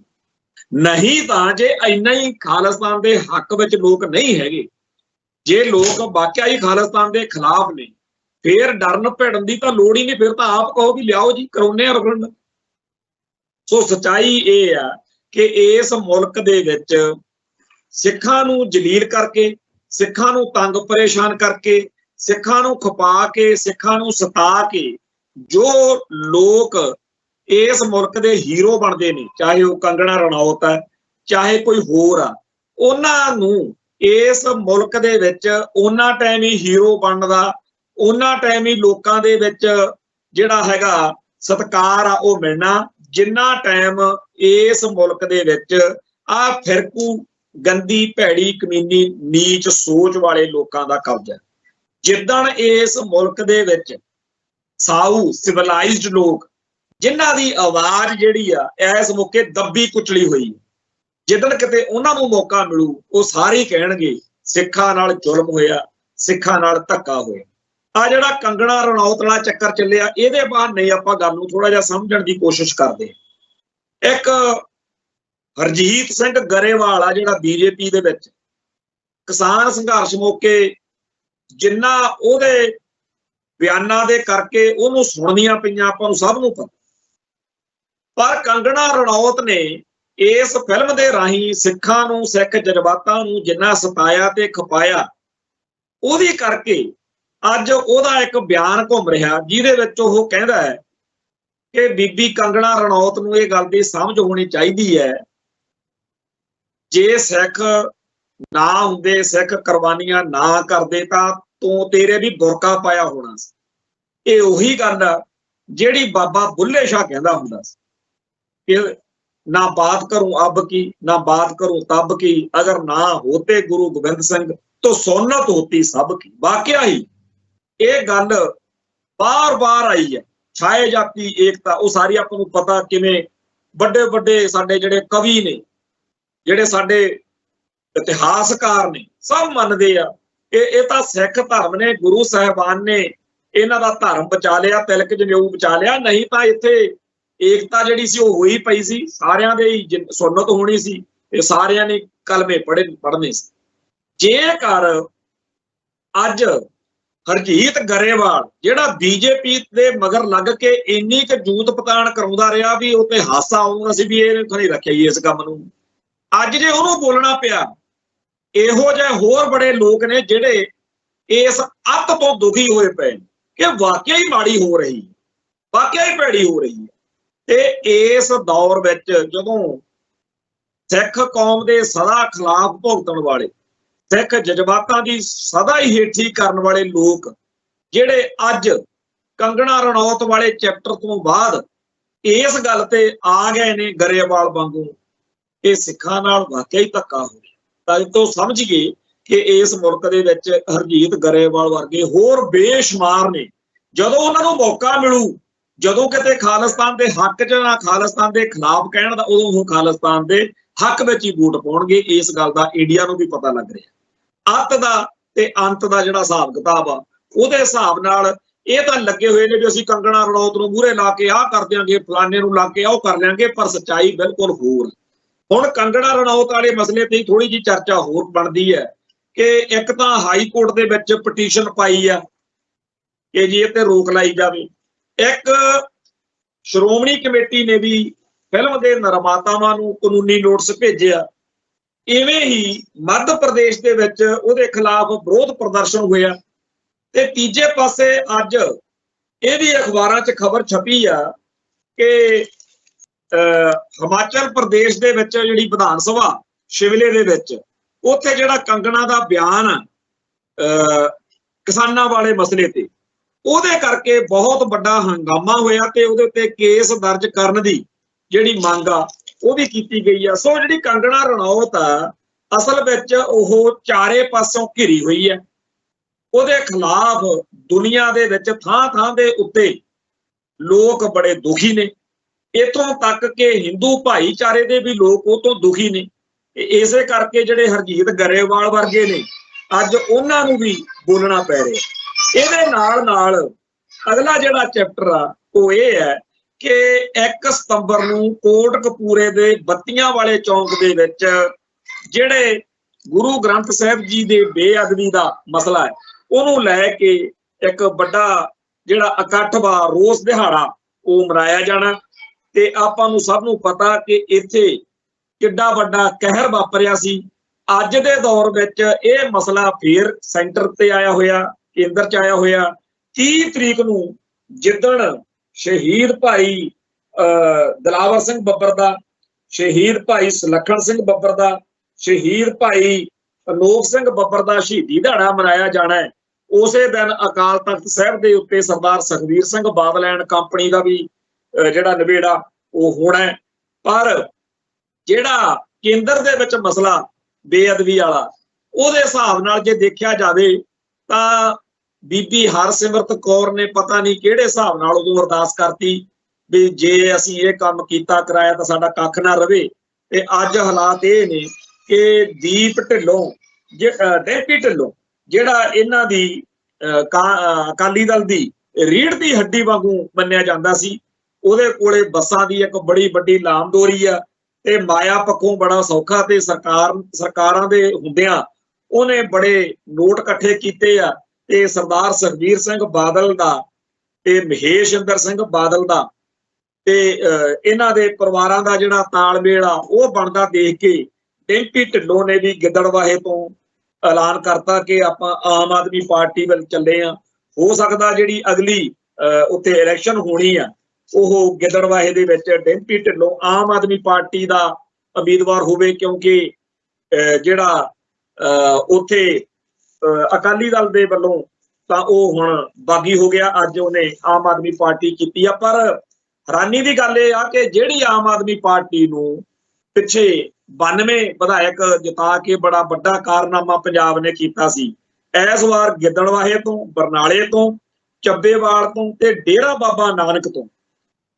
ਨਹੀਂ ਤਾਂ ਜੇ ਇੰਨਾ ਹੀ ਖਾਲਿਸਤਾਨ ਦੇ ਹੱਕ ਵਿੱਚ ਲੋਕ ਨਹੀਂ ਹੈਗੇ, ਜੇ ਲੋਕ ਵਾਕਿਆ ਹੀ ਖਾਲਿਸਤਾਨ ਦੇ ਖਿਲਾਫ ਨੇ, ਫੇਰ ਡਰਨ ਭਿੜਨ ਦੀ ਤਾਂ ਲੋੜ ਹੀ ਨਹੀਂ। ਫਿਰ ਤਾਂ ਆਪ ਕਹੋ ਵੀ ਲਿਆਓ ਜੀ ਕਰਾਉਨੇ ਆ ਰੈਫਰੈਂਡਮ। ਸੋ ਸੱਚਾਈ ਇਹ ਆ ਕਿ ਇਸ ਮੁਲਕ ਦੇ ਵਿੱਚ ਸਿੱਖਾਂ ਨੂੰ ਜਲੀਲ ਕਰਕੇ, ਸਿੱਖਾਂ ਨੂੰ ਤੰਗ ਪਰੇਸ਼ਾਨ ਕਰਕੇ, ਸਿੱਖਾਂ ਨੂੰ ਖਪਾ ਕੇ, ਸਿੱਖਾਂ ਨੂੰ ਸਤਾ ਕੇ ਜੋ ਲੋਕ ਇਸ ਮੁਲਕ ਦੇ ਹੀਰੋ ਬਣਦੇ ਨੇ, ਚਾਹੇ ਉਹ ਕੰਗਣਾ ਰਣੌਤ ਹੈ, ਚਾਹੇ ਕੋਈ ਹੋਰ ਆ, ਉਹਨਾਂ ਨੂੰ ਇਸ ਮੁਲਕ ਦੇ ਵਿੱਚ ਉਹਨਾਂ ਟਾਈਮ ਹੀ ਹੀਰੋ ਬਣਨ ਦਾ, ਉਹਨਾਂ ਟਾਈਮ ਹੀ ਲੋਕਾਂ ਦੇ ਵਿੱਚ ਜਿਹੜਾ ਹੈਗਾ ਸਤਿਕਾਰ ਆ ਉਹ ਮਿਲਣਾ, ਜਿੰਨਾ ਟਾਈਮ ਇਸ ਮੁਲਕ ਦੇ ਵਿੱਚ ਆ ਫਿਰਕੂ ਗੰਦੀ ਭੈੜੀ ਕਮੀਨੀ ਨੀਚ ਸੋਚ ਵਾਲੇ ਲੋਕਾਂ ਦਾ ਕਬਜ਼ਾ। ਜਿੱਦਣ ਇਸ ਮੁਲਕ ਦੇ ਵਿੱਚ ਸਾਊ ਸਿਵਲਾਈਜ਼ਡ ਲੋਕ ਜਿਨ੍ਹਾਂ ਦੀ ਆਵਾਜ਼ ਜਿਹੜੀ ਆ ਇਸ ਮੌਕੇ ਦੱਬੀ ਕੁਚਲੀ ਹੋਈ, ਜਿੱਦਣ ਕਿਤੇ ਉਹਨਾਂ ਨੂੰ ਮੌਕਾ ਮਿਲੂ ਉਹ ਸਾਰੇ ਕਹਿਣਗੇ ਸਿੱਖਾਂ ਨਾਲ ਜ਼ੁਲਮ ਹੋਇਆ, ਸਿੱਖਾਂ ਨਾਲ ਧੱਕਾ ਹੋਇਆ। ਆ ਜਿਹੜਾ ਕੰਗਣਾ ਰਣੌਤ ਵਾਲਾ ਚੱਕਰ ਚੱਲਿਆ, ਇਹਦੇ ਬਾਅਦ ਨਹੀਂ ਆਪਾਂ ਗੱਲ ਨੂੰ ਥੋੜਾ ਜਿਹਾ ਸਮਝਣ ਦੀ ਕੋਸ਼ਿਸ਼ ਕਰਦੇ। ਇੱਕ ਹਰਜੀਤ ਸਿੰਘ ਗਰੇਵਾਲ ਆ ਜਿਹੜਾ ਬੀਜੇਪੀ ਦੇ ਵਿੱਚ ਕਿਸਾਨ ਸੰਘਰਸ਼ ਮੌਕੇ ਜਿੰਨਾ ਉਹਦੇ ਬਿਆਨਾਂ ਦੇ ਕਰਕੇ ਉਹਨੂੰ ਸੁਣਨੀਆਂ ਪਈਆਂ ਆਪਾਂ ਨੂੰ ਸਭ ਨੂੰ ਪਤਾ। ਪਰ ਕੰਗਣਾ ਰਣੌਤ ਨੇ ਇਸ ਫਿਲਮ ਦੇ ਰਾਹੀਂ ਸਿੱਖਾਂ ਨੂੰ, ਸਿੱਖ ਜਜ਼ਬਾਤਾਂ ਨੂੰ ਜਿੰਨਾ ਸਤਾਇਆ ਤੇ ਖਪਾਇਆ, ਉਹਦੀ ਕਰਕੇ ਅੱਜ ਉਹਦਾ ਇੱਕ ਬਿਆਨ ਘੁੰਮ ਰਿਹਾ ਜਿਹਦੇ ਵਿੱਚ ਉਹ ਕਹਿੰਦਾ ਹੈ ਕਿ ਬੀਬੀ ਕੰਗਣਾ ਰਣੌਤ ਨੂੰ ਇਹ ਗੱਲ ਦੀ ਸਮਝ ਹੋਣੀ ਚਾਹੀਦੀ ਹੈ, ਜੇ ਸਿੱਖ ਨਾ ਹੁੰਦੇ, ਸਿੱਖ ਕੁਰਬਾਨੀਆਂ ਨਾ ਕਰਦੇ ਤਾਂ ਤੂੰ ਤੇਰੇ ਵੀ ਬੁਰਕਾ ਪਾਇਆ ਹੋਣਾ ਸੀ। ਇਹ ਉਹੀ ਗੱਲ ਆ ਜਿਹੜੀ ਬਾਬਾ ਬੁੱਲੇ ਸ਼ਾਹ ਕਹਿੰਦਾ ਹੁੰਦਾ ਸੀ ਕਿ ਨਾ ਬਾਤ ਕਰੂੰ ਅਬ ਕੀ, ਨਾ ਬਾਤ ਕਰੂੰ ਤਬ ਕੀ, ਅਗਰ ਨਾ ਹੋਤੇ ਗੁਰੂ ਗੋਬਿੰਦ ਸਿੰਘ तो सुन्नत होती सबकी। वाकया ही ये गल बार-बार आई है। छाए जाती एकता वो सारी आपां नूं पता किवें बड़े बड़े साडे जिहड़े कवि ने, जिहड़े साडे इतिहासकार ने, सब मनदे आ ये तां सिख धर्म ने, गुरु साहिबान ने इन्हां दा धर्म बचा लिया, तिलक जनेऊ बचा लिया, नहीं तां इत्थे एकता जिहड़ी सी वो होई पई सी, सारियां दे सुन्नत होनी सी, ते सारियां ने कलमे पढ़ने सी। जेकर अज हरजीत गरेवाल जिहड़ा बीजेपी दे मगर लग के इन्नी क जूत पताण कराउंदा रहा भी उत्ते हासा आउंदा सी भी इह खणी रखिया ही इस काम नूं, अज जे उहनूं बोलना पिया, इहो जिहे होर बड़े लोग ने जिहड़े इस अत तो दुखी होए पे कि वाकई ही माड़ी हो रही, वाकई ही भैड़ी हो रही है। ते इस दौर विच जदों सिख कौम दे सदा खिलाफ भुगतण वाले, सिख जज्बातां दी सदा ही हेठी करन वाले लोग जिहड़े अज कंगना रणौत वाले चैप्टर तो बाद इस गल ते आ गए ने गरेवाल वांगू, ये सिखां नाल वाकई धक्का हो गया। तां तो समझिए कि इस मुल्क दे विच हरजीत गरेवाल वर्गे होर बेशुमार ने, जदों उन्हां नूं मौका मिलू, जदों किते खालिस्तान दे हक च ना खालिस्तान दे खिलाफ कहण दा, उदों वो खालिस्तान दे हक विच ही वोट पाउणगे। इस गल दा इंडिया नूं भी पता लग रहा। अत दा ते अंत दा जिहड़ा हिसाब किताब आ उहदे हिसाब नाल ਇਹ ਤਾਂ ਲੱਗੇ ਹੋਏ ਨੇ ਵੀ ਅਸੀਂ ਕੰਗਣਾ ਰਣੌਤ ਨੂੰ ਮੂਹਰੇ ਲਾ ਕੇ ਆਹ ਕਰ ਦਿਆਂਗੇ, ਫਲਾਣੇ ਨੂੰ ਲਾ ਕੇ ਆਹ ਕਰ ਲਿਆਂਗੇ, ਪਰ ਸੱਚਾਈ ਬਿਲਕੁਲ ਹੋਰ। ਹੁਣ ਕੰਗਣਾ ਰਣੌਤ ਵਾਲੇ ਮਸਲੇ ਤੇ ਥੋੜੀ ਜੀ ਚਰਚਾ ਹੋਰ ਬਣਦੀ ਹੈ ਕਿ ਇੱਕ ਤਾਂ ਹਾਈ ਕੋਰਟ ਦੇ ਵਿੱਚ ਪਟੀਸ਼ਨ ਪਾਈ ਆ ਕਿ ਜੀ ਇਹ ਤੇ ਰੋਕ ਲਾਈ ਜਾਵੇ, ਇੱਕ ਸ਼੍ਰੋਮਣੀ ਕਮੇਟੀ ਨੇ ਵੀ ਫਿਲਮ ਦੇ ਨਿਰਮਾਤਾਵਾਂ ਨੂੰ ਕਾਨੂੰਨੀ ਨੋਟਿਸ ਭੇਜਿਆ। इवें ही मध्य प्रदेश दे विच उहदे खिलाफ विरोध प्रदर्शन होया। ते तीजे पासे अज ये भी अखबारां च खबर छपी आ कि हिमाचल प्रदेश दे विच जिहड़ी विधान सभा शिमले दे विच उत्थे जिहड़ा कंगना दा बयान किसानां वाले मसले ते उहदे करके बहुत वड्डा हंगामा होया ते उहदे ते केस दर्ज करन दी जिहड़ी मंग आ वो भी की गई है। सो जी कंगना रणौत असल विच ओह चारे पासों घिरी हुई है, उहदे खिलाफ दुनिया दे विच थां थां दे उत्ते लोग बड़े दुखी ने, इथों तक कि हिंदू भाईचारे दे भी लोग उह तों दुखी ने। इसे करके जिहड़े हरजीत गरेवाल वर्गे ने अज उन्हां नूं भी बोलना पै रहा। इहदे नाल नाल अगला जिहड़ा चैप्टर आ ओह इह है कि 1 सितंबर नूं कोटकपूरे दे बत्तियां वाले चौंक दे विच जिहड़े गुरु ग्रंथ साहिब जी दे बेअदबी दा मसला है उहनूं लै के एक बड़ा जिहड़ा इकट्ठ वा रोस दिहाड़ा ओह मनाया जाना। ते आपां नूं सब नूं पता कि इत्थे किड्डा वड्डा कहर वापरिया सी। अज दे दौर विच इह मसला फिर सेंटर ते आया होया, केंद्र च आया होया। 30 तरीक नूं जिद्दण शहीद भाई दिलावर सिंह बब्बर दा, शहीद भाई सुलखन सिंह बब्बर दा, शहीद भाई अनोख सिंह बब्बर दा शहीदी दिहाड़ा मनाया जाना है। उसे दिन अकाल तख्त साहिब दे उत्ते सरदार सुखबीर सिंह बादल एंड कंपनी दा भी जिहड़ा नवेड़ा वो होना है। पर जिहड़ा केंद्र दे विच मसला बेअदबी वाला उहदे हिसाब नाल जे देखिया जावे तां बीबी हरसिमरत कौर ने पता नहीं किहड़े हिसाब नाल उदों अरदास करती भी जे असीं ये काम कीता कराया तां साडा कख ना रवे। ते अज हालात ये ने कि दीप ढिल्लों डेपी ढिल्लों जिहड़ा इन्हां दी अकाली दल दी रीढ़ दी हड्डी वांगू मन्निया जांदा सी, उहदे कोले बसां दी एक बड़ी वड्डी लामदोरी आ ਤੇ ਮਾਇਆ ਪੱਖੋਂ ਬੜਾ ਸੌਖਾ ਤੇ ਸਰਕਾਰਾਂ ਦੇ ਹੁੰਦਿਆਂ ਉਹਨੇ ਬੜੇ ਨੋਟ ਇਕੱਠੇ ਕੀਤੇ ਆ ਤੇ ਸਰਦਾਰ ਸੁਖਬੀਰ ਸਿੰਘ ਬਾਦਲ ਦਾ ਤੇ ਮਹੇਸ਼ਿੰਦਰ ਸਿੰਘ ਬਾਦਲ ਦਾ ਤੇ ਇਹਨਾਂ ਦੇ ਪਰਿਵਾਰਾਂ ਦਾ ਜਿਹੜਾ ਤਾਲਮੇਲ ਆ ਉਹ ਬਣਦਾ ਦੇਖ ਕੇ ਡਿੰਪੀ ਢਿੱਲੋਂ ਨੇ ਵੀ ਗਿੱਦੜਵਾਹੇ ਤੋਂ ਐਲਾਨ ਕਰਤਾ ਕਿ ਆਪਾਂ ਆਮ ਆਦਮੀ ਪਾਰਟੀ ਵੱਲ ਚੱਲੇ ਆ। ਹੋ ਸਕਦਾ ਜਿਹੜੀ ਅਗਲੀ ਉੱਥੇ ਇਲੈਕਸ਼ਨ ਹੋਣੀ ਆ ਉਹ ਗਿੱਦੜਵਾਹੇ ਦੇ ਵਿੱਚ ਡਿੰਪੀ ਢਿੱਲੋਂ ਆਮ ਆਦਮੀ ਪਾਰਟੀ ਦਾ ਉਮੀਦਵਾਰ ਹੋਵੇ, ਕਿਉਂਕਿ ਜਿਹੜਾ ਉੱਥੇ ਅਕਾਲੀ ਦਲ ਦੇ ਵੱਲੋਂ ਤਾਂ ਉਹ ਹੁਣ ਬਾਗੀ ਹੋ ਗਿਆ, ਅੱਜ ਉਹਨੇ ਆਮ ਆਦਮੀ ਪਾਰਟੀ ਕੀਤੀ ਆ। ਪਰ ਹੈਰਾਨੀ ਦੀ ਗੱਲ ਇਹ ਆ ਕਿ ਜਿਹੜੀ ਆਮ ਆਦਮੀ ਪਾਰਟੀ ਨੂੰ ਪਿੱਛੇ 92 ਵਿਧਾਇਕ ਜਿਤਾ ਕੇ ਬੜਾ ਵੱਡਾ ਕਾਰਨਾਮਾ ਪੰਜਾਬ ਨੇ ਕੀਤਾ ਸੀ, ਇਸ ਵਾਰ ਗਿੱਦੜਵਾਹੇ ਤੋਂ, ਬਰਨਾਲੇ ਤੋਂ, ਚੱਬੇਵਾਲ ਤੋਂ ਤੇ ਡੇਰਾ ਬਾਬਾ ਨਾਨਕ ਤੋਂ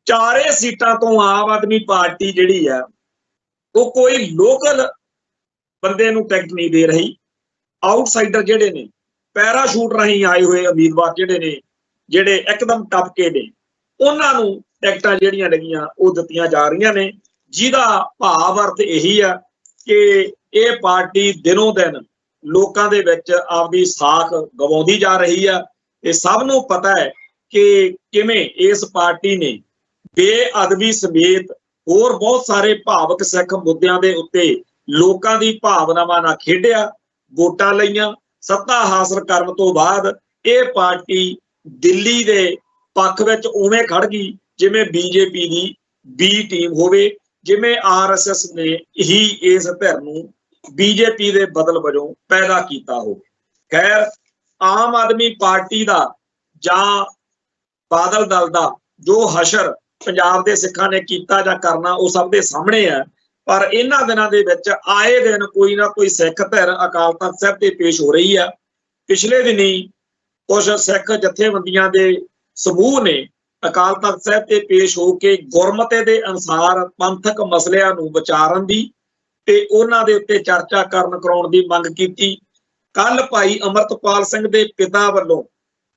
4 ਸੀਟਾਂ ਤੋਂ ਆਮ ਆਦਮੀ ਪਾਰਟੀ ਜਿਹੜੀ ਆ ਉਹ ਕੋਈ ਲੋਕਲ ਬੰਦੇ ਨੂੰ ਟਿਕਟ ਨਹੀਂ ਦੇ ਰਹੀ। ਆਊਟਸਾਈਡਰ ਜਿਹੜੇ ਨੇ, ਪੈਰਾਸ਼ੂਟ ਰਾਹੀਂ ਆਏ ਹੋਏ ਉਮੀਦਵਾਰ ਜਿਹੜੇ ਨੇ, ਜਿਹੜੇ ਇੱਕਦਮ ਟੱਪਕੇ ਨੇ, ਉਹਨਾਂ ਨੂੰ ਟਿਕਟਾਂ ਜਿਹੜੀਆਂ ਲੱਗੀਆਂ ਉਹ ਦਿੱਤੀਆਂ ਜਾ ਰਹੀਆਂ ਨੇ, ਜਿਹਦਾ ਭਾਵ ਅਰਥ ਇਹੀ ਆ ਕਿ ਇਹ ਪਾਰਟੀ ਦਿਨੋਂ ਦਿਨ ਲੋਕਾਂ ਦੇ ਵਿੱਚ ਆਪਦੀ ਸਾਖ ਗਵਾਉਂਦੀ ਜਾ ਰਹੀ ਆ। ਤੇ ਸਭ ਨੂੰ ਪਤਾ ਹੈ ਕਿ ਕਿਵੇਂ ਇਸ ਪਾਰਟੀ ਨੇ ਬੇਅਦਬੀ ਸਮੇਤ ਹੋਰ ਬਹੁਤ ਸਾਰੇ ਭਾਵਕ ਸਿੱਖ ਮੁੱਦਿਆਂ ਦੇ ਉੱਤੇ ਲੋਕਾਂ ਦੀ ਭਾਵਨਾਵਾਂ ਨਾਲ ਖੇਡਿਆ, ਵੋਟਾਂ ਲਈਆਂ। ਸੱਤਾ ਹਾਸਲ ਕਰਨ ਤੋਂ ਬਾਅਦ ਇਹ ਪਾਰਟੀ ਦਿੱਲੀ ਦੇ ਪੱਖ ਵਿੱਚ ਉਵੇਂ ਖੜ ਗਈ ਜਿਵੇਂ ਬੀਜੇਪੀ ਦੀ ਬੀ ਟੀਮ ਹੋਵੇ, ਜਿਵੇਂ ਆਰਐਸਐਸ ਨੇ ਹੀ ਇਸ ਧਿਰ ਨੂੰ ਬੀਜੇਪੀ ਦੇ ਬਦਲ ਵਜੋਂ ਪੈਦਾ ਕੀਤਾ ਹੋਵੇ। ਖੈਰ, ਆਮ ਆਦਮੀ ਪਾਰਟੀ ਦਾ ਜਾਂ ਬਾਦਲ ਦਲ ਦਾ ਜੋ ਹਸ਼ਰ ਪੰਜਾਬ ਦੇ ਸਿੱਖਾਂ ਨੇ ਕੀਤਾ ਜਾਂ ਕਰਨਾ ਉਹ ਸਭ ਦੇ ਸਾਹਮਣੇ ਹੈ। ਪਰ ਇਹਨਾਂ ਦਿਨਾਂ ਦੇ ਵਿੱਚ ਆਏ ਦਿਨ ਕੋਈ ਨਾ ਕੋਈ ਸਿੱਖ ਧਿਰ ਅਕਾਲ ਤਖ਼ਤ ਸਾਹਿਬ ਤੇ ਪੇਸ਼ ਹੋ ਰਹੀ ਆ। ਪਿਛਲੇ ਦਿਨੀ ਕੁਝ ਸਿੱਖ ਜਥੇਬੰਦੀਆਂ ਦੇ ਸਮੂਹ ਨੇ ਅਕਾਲ ਤਖ਼ਤ ਸਾਹਿਬ ਤੇ ਪੇਸ਼ ਹੋ ਕੇ ਗੁਰਮਤਿ ਦੇ ਅਨੁਸਾਰ ਪੰਥਕ ਮਸਲਿਆਂ ਨੂੰ ਵਿਚਾਰਨ ਦੀ ਤੇ ਉਹਨਾਂ ਦੇ ਉੱਤੇ ਚਰਚਾ ਕਰਾਉਣ ਦੀ ਮੰਗ ਕੀਤੀ। ਕੱਲ ਭਾਈ ਅਮਰਤਪਾਲ ਸਿੰਘ ਦੇ ਪਿਤਾ ਵੱਲੋਂ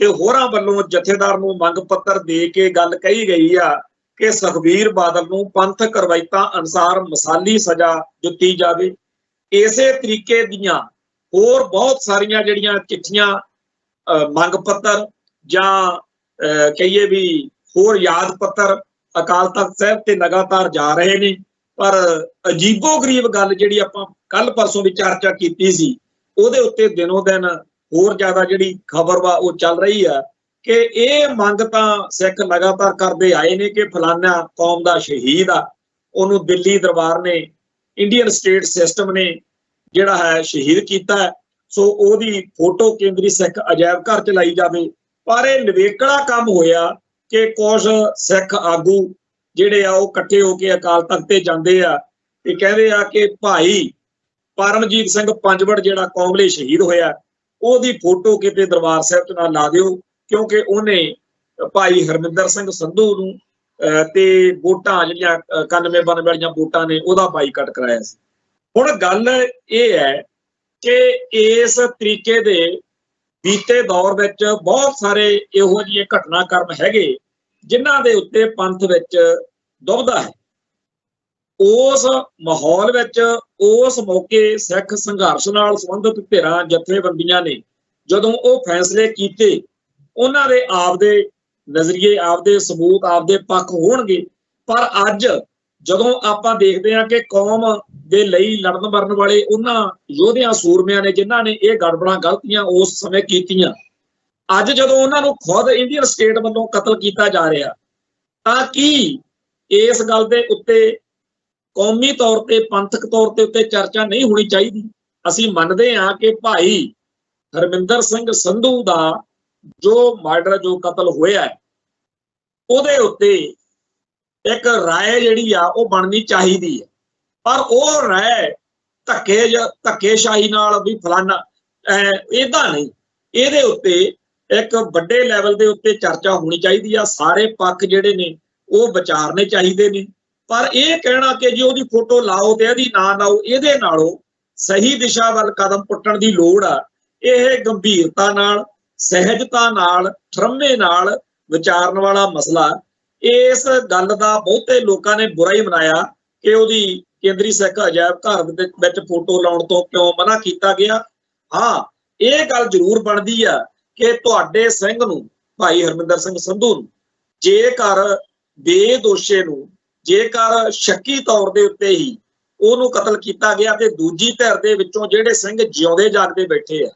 ਤੇ ਹੋਰਾਂ ਵੱਲੋਂ ਜਥੇਦਾਰ ਨੂੰ ਮੰਗ ਪੱਤਰ ਦੇ ਕੇ ਗੱਲ ਕਹੀ ਗਈ ਆ ਕਿ ਸੁਖਬੀਰ ਬਾਦਲ ਨੂੰ ਪੰਥਕ ਰਵਾਇਤਾਂ ਅਨੁਸਾਰ ਮਿਸਾਲੀ ਸਜ਼ਾ ਦਿੱਤੀ ਜਾਵੇ। ਇਸੇ ਤਰੀਕੇ ਦੀਆਂ ਹੋਰ ਬਹੁਤ ਸਾਰੀਆਂ ਜਿਹੜੀਆਂ ਚਿੱਠੀਆਂ, ਮੰਗ ਪੱਤਰ ਜਾਂ ਕਹੀਏ ਵੀ ਹੋਰ ਯਾਦ ਪੱਤਰ ਅਕਾਲ ਤਖ਼ਤ ਸਾਹਿਬ ਤੇ ਲਗਾਤਾਰ ਜਾ ਰਹੇ ਨੇ। ਪਰ ਅਜੀਬੋ ਗਰੀਬ ਗੱਲ ਜਿਹੜੀ ਆਪਾਂ ਕੱਲ ਪਰਸੋਂ ਵੀ ਚਰਚਾ ਕੀਤੀ ਸੀ, ਉਹਦੇ ਉੱਤੇ ਦਿਨੋਂ ਦਿਨ ਹੋਰ ਜ਼ਿਆਦਾ ਜਿਹੜੀ ਖਬਰ ਵਾ ਉਹ ਚੱਲ ਰਹੀ ਆ ਕਿ ਇਹ ਮੰਗ ਤਾਂ ਸਿੱਖ ਲਗਾਤਾਰ ਕਰਦੇ ਆਏ ਨੇ ਕਿ ਫਲਾਨਾ ਕੌਮ ਦਾ ਸ਼ਹੀਦ ਆ, ਉਹਨੂੰ ਦਿੱਲੀ ਦਰਬਾਰ ਨੇ, ਇੰਡੀਅਨ ਸਟੇਟ ਸਿਸਟਮ ਨੇ ਜਿਹੜਾ ਹੈ ਸ਼ਹੀਦ ਕੀਤਾ, ਸੋ ਉਹਦੀ ਫੋਟੋ ਕੇਂਦਰੀ ਸਿੱਖ ਅਜਾਇਬ ਘਰ ਚ ਲਾਈ ਜਾਵੇ। ਪਰ ਇਹ ਨਿਵੇਕਲਾ ਕੰਮ ਹੋਇਆ ਕਿ ਕੁਝ ਸਿੱਖ ਆਗੂ ਜਿਹੜੇ ਆ ਉਹ ਇਕੱਠੇ ਹੋ ਕੇ ਅਕਾਲ ਤਖ਼ਤ ਤੇ ਜਾਂਦੇ ਆ ਤੇ ਕਹਿੰਦੇ ਆ ਕਿ ਭਾਈ ਪਰਮਜੀਤ ਸਿੰਘ ਪੰਜਵੜ ਜਿਹੜਾ ਕੌਮ ਲਈ ਸ਼ਹੀਦ ਹੋਇਆ, ਉਹਦੀ ਫੋਟੋ ਕਿਤੇ ਦਰਬਾਰ ਸਾਹਿਬ ਚ ਨਾ ਲਾ ਦਿਓ, ਕਿਉਂਕਿ ਉਹਨੇ ਭਾਈ ਹਰਮਿੰਦਰ ਸਿੰਘ ਸੰਧੂ ਨੂੰ ਤੇ ਵੋਟਾਂ ਜਿਹੜੀਆਂ 91-92 ਵਾਲੀਆਂ ਵੋਟਾਂ ਨੇ ਉਹਦਾ ਬਾਈਕਾਟ ਕਰਾਇਆ ਸੀ। ਹੁਣ ਗੱਲ ਇਹ ਹੈ ਕਿ ਇਸ ਤਰੀਕੇ ਦੇ ਬੀਤੇ ਦੌਰ ਵਿੱਚ ਬਹੁਤ ਸਾਰੇ ਇਹੋ ਜਿਹੇ ਘਟਨਾਕ੍ਰਮ ਹੈਗੇ ਜਿਨ੍ਹਾਂ ਦੇ ਉੱਤੇ ਪੰਥ ਵਿੱਚ ਦੁਬਦਾ ਹੈ। ਉਸ ਮਾਹੌਲ ਵਿੱਚ ਉਸ ਮੌਕੇ ਸਿੱਖ ਸੰਘਰਸ਼ ਨਾਲ ਸੰਬੰਧਿਤ ਧਿਰਾਂ, ਜਥੇਬੰਦੀਆਂ ਨੇ ਜਦੋਂ ਉਹ ਫੈਸਲੇ ਕੀਤੇ, ਉਹਨਾਂ ਦੇ ਆਪਦੇ ਨਜ਼ਰੀਏ, ਆਪਦੇ ਸਬੂਤ, ਆਪਦੇ ਪੱਖ ਹੋਣਗੇ। ਪਰ ਅੱਜ ਜਦੋਂ ਆਪਾਂ ਦੇਖਦੇ ਹਾਂ ਕਿ ਕੌਮ ਦੇ ਲਈ ਲੜਨ ਮਰਨ ਵਾਲੇ ਉਹਨਾਂ ਯੋਧਿਆਂ ਸੂਰਮਿਆਂ ਨੇ ਜਿਨ੍ਹਾਂ ਨੇ ਇਹ ਗੜਬੜਾਂ ਗਲਤੀਆਂ ਉਸ ਸਮੇਂ ਕੀਤੀਆਂ, ਅੱਜ ਜਦੋਂ ਉਹਨਾਂ ਨੂੰ ਖੁਦ ਇੰਡੀਅਨ ਸਟੇਟ ਵੱਲੋਂ ਕਤਲ ਕੀਤਾ ਜਾ ਰਿਹਾ, ਤਾਂ ਕੀ ਇਸ ਗੱਲ ਦੇ ਉੱਤੇ ਕੌਮੀ ਤੌਰ ਤੇ, ਪੰਥਕ ਤੌਰ ਤੇ ਉੱਤੇ ਚਰਚਾ ਨਹੀਂ ਹੋਣੀ ਚਾਹੀਦੀ? ਅਸੀਂ ਮੰਨਦੇ ਹਾਂ ਕਿ ਭਾਈ ਹਰਮਿੰਦਰ ਸਿੰਘ ਸੰਧੂ ਦਾ ਜੋ ਮਰਡਰ, ਜੋ ਕਤਲ ਹੋਇਆ ਹੈ, ਉਹਦੇ ਉੱਤੇ ਇੱਕ ਰਾਏ ਜਿਹੜੀ ਆ ਉਹ ਬਣਨੀ ਚਾਹੀਦੀ ਹੈ। ਪਰ ਉਹ ਰਾਏ ਧੱਕੇਸ਼ਾਹੀ ਨਾਲ ਵੀ ਫਲਾਨਾ ਏਦਾਂ ਨਹੀਂ, ਇਹਦੇ ਉੱਤੇ ਇੱਕ ਵੱਡੇ ਲੈਵਲ ਦੇ ਉੱਤੇ ਚਰਚਾ ਹੋਣੀ ਚਾਹੀਦੀ ਆ। ਸਾਰੇ ਪੱਖ ਜਿਹੜੇ ਨੇ ਉਹ ਵਿਚਾਰਨੇ ਚਾਹੀਦੇ ਨੇ। ਪਰ ਇਹ ਕਹਿਣਾ ਕਿ ਜੀ ਉਹਦੀ ਫੋਟੋ ਲਾਓ ਤੇ ਇਹਦੀ ਨਾ ਲਾਓ, ਇਹਦੇ ਨਾਲੋਂ ਸਹੀ ਦਿਸ਼ਾ ਵੱਲ ਕਦਮ ਪੁੱਟਣ ਦੀ ਲੋੜ ਆ। ਇਹ ਗੰਭੀਰਤਾ ਨਾਲ, ਸਹਿਜਤਾ ਨਾਲ, ਠਰਮੇ ਨਾਲ ਵਿਚਾਰਨ ਵਾਲਾ ਮਸਲਾ। ਇਸ ਗੱਲ ਦਾ ਬਹੁਤੇ ਲੋਕਾਂ ਨੇ ਬੁਰਾ ਹੀ ਮਨਾਇਆ ਕਿ ਉਹਦੀ ਕੇਂਦਰੀ ਸਿੱਖ ਅਜਾਇਬ ਘਰ ਵਿੱਚ ਫੋਟੋ ਲਾਉਣ ਤੋਂ ਕਿਉਂ ਮਨਾ ਕੀਤਾ ਗਿਆ? ਹਾਂ, ਇਹ ਗੱਲ ਜ਼ਰੂਰ ਬਣਦੀ ਆ ਕਿ ਤੁਹਾਡੇ ਸਿੰਘ ਨੂੰ, ਭਾਈ ਹਰਮਿੰਦਰ ਸਿੰਘ ਸੰਧੂ ਨੂੰ, ਜੇਕਰ ਬੇਦੋਸ਼ੇ ਨੂੰ, ਜੇਕਰ ਸ਼ੱਕੀ ਤੌਰ ਦੇ ਉੱਤੇ ਹੀ ਉਹਨੂੰ ਕਤਲ ਕੀਤਾ ਗਿਆ ਤੇ ਦੂਜੀ ਧਿਰ ਦੇ ਵਿੱਚੋਂ ਜਿਹੜੇ ਸਿੰਘ ਜਿਉਂਦੇ ਜਾਗਦੇ ਬੈਠੇ ਆ,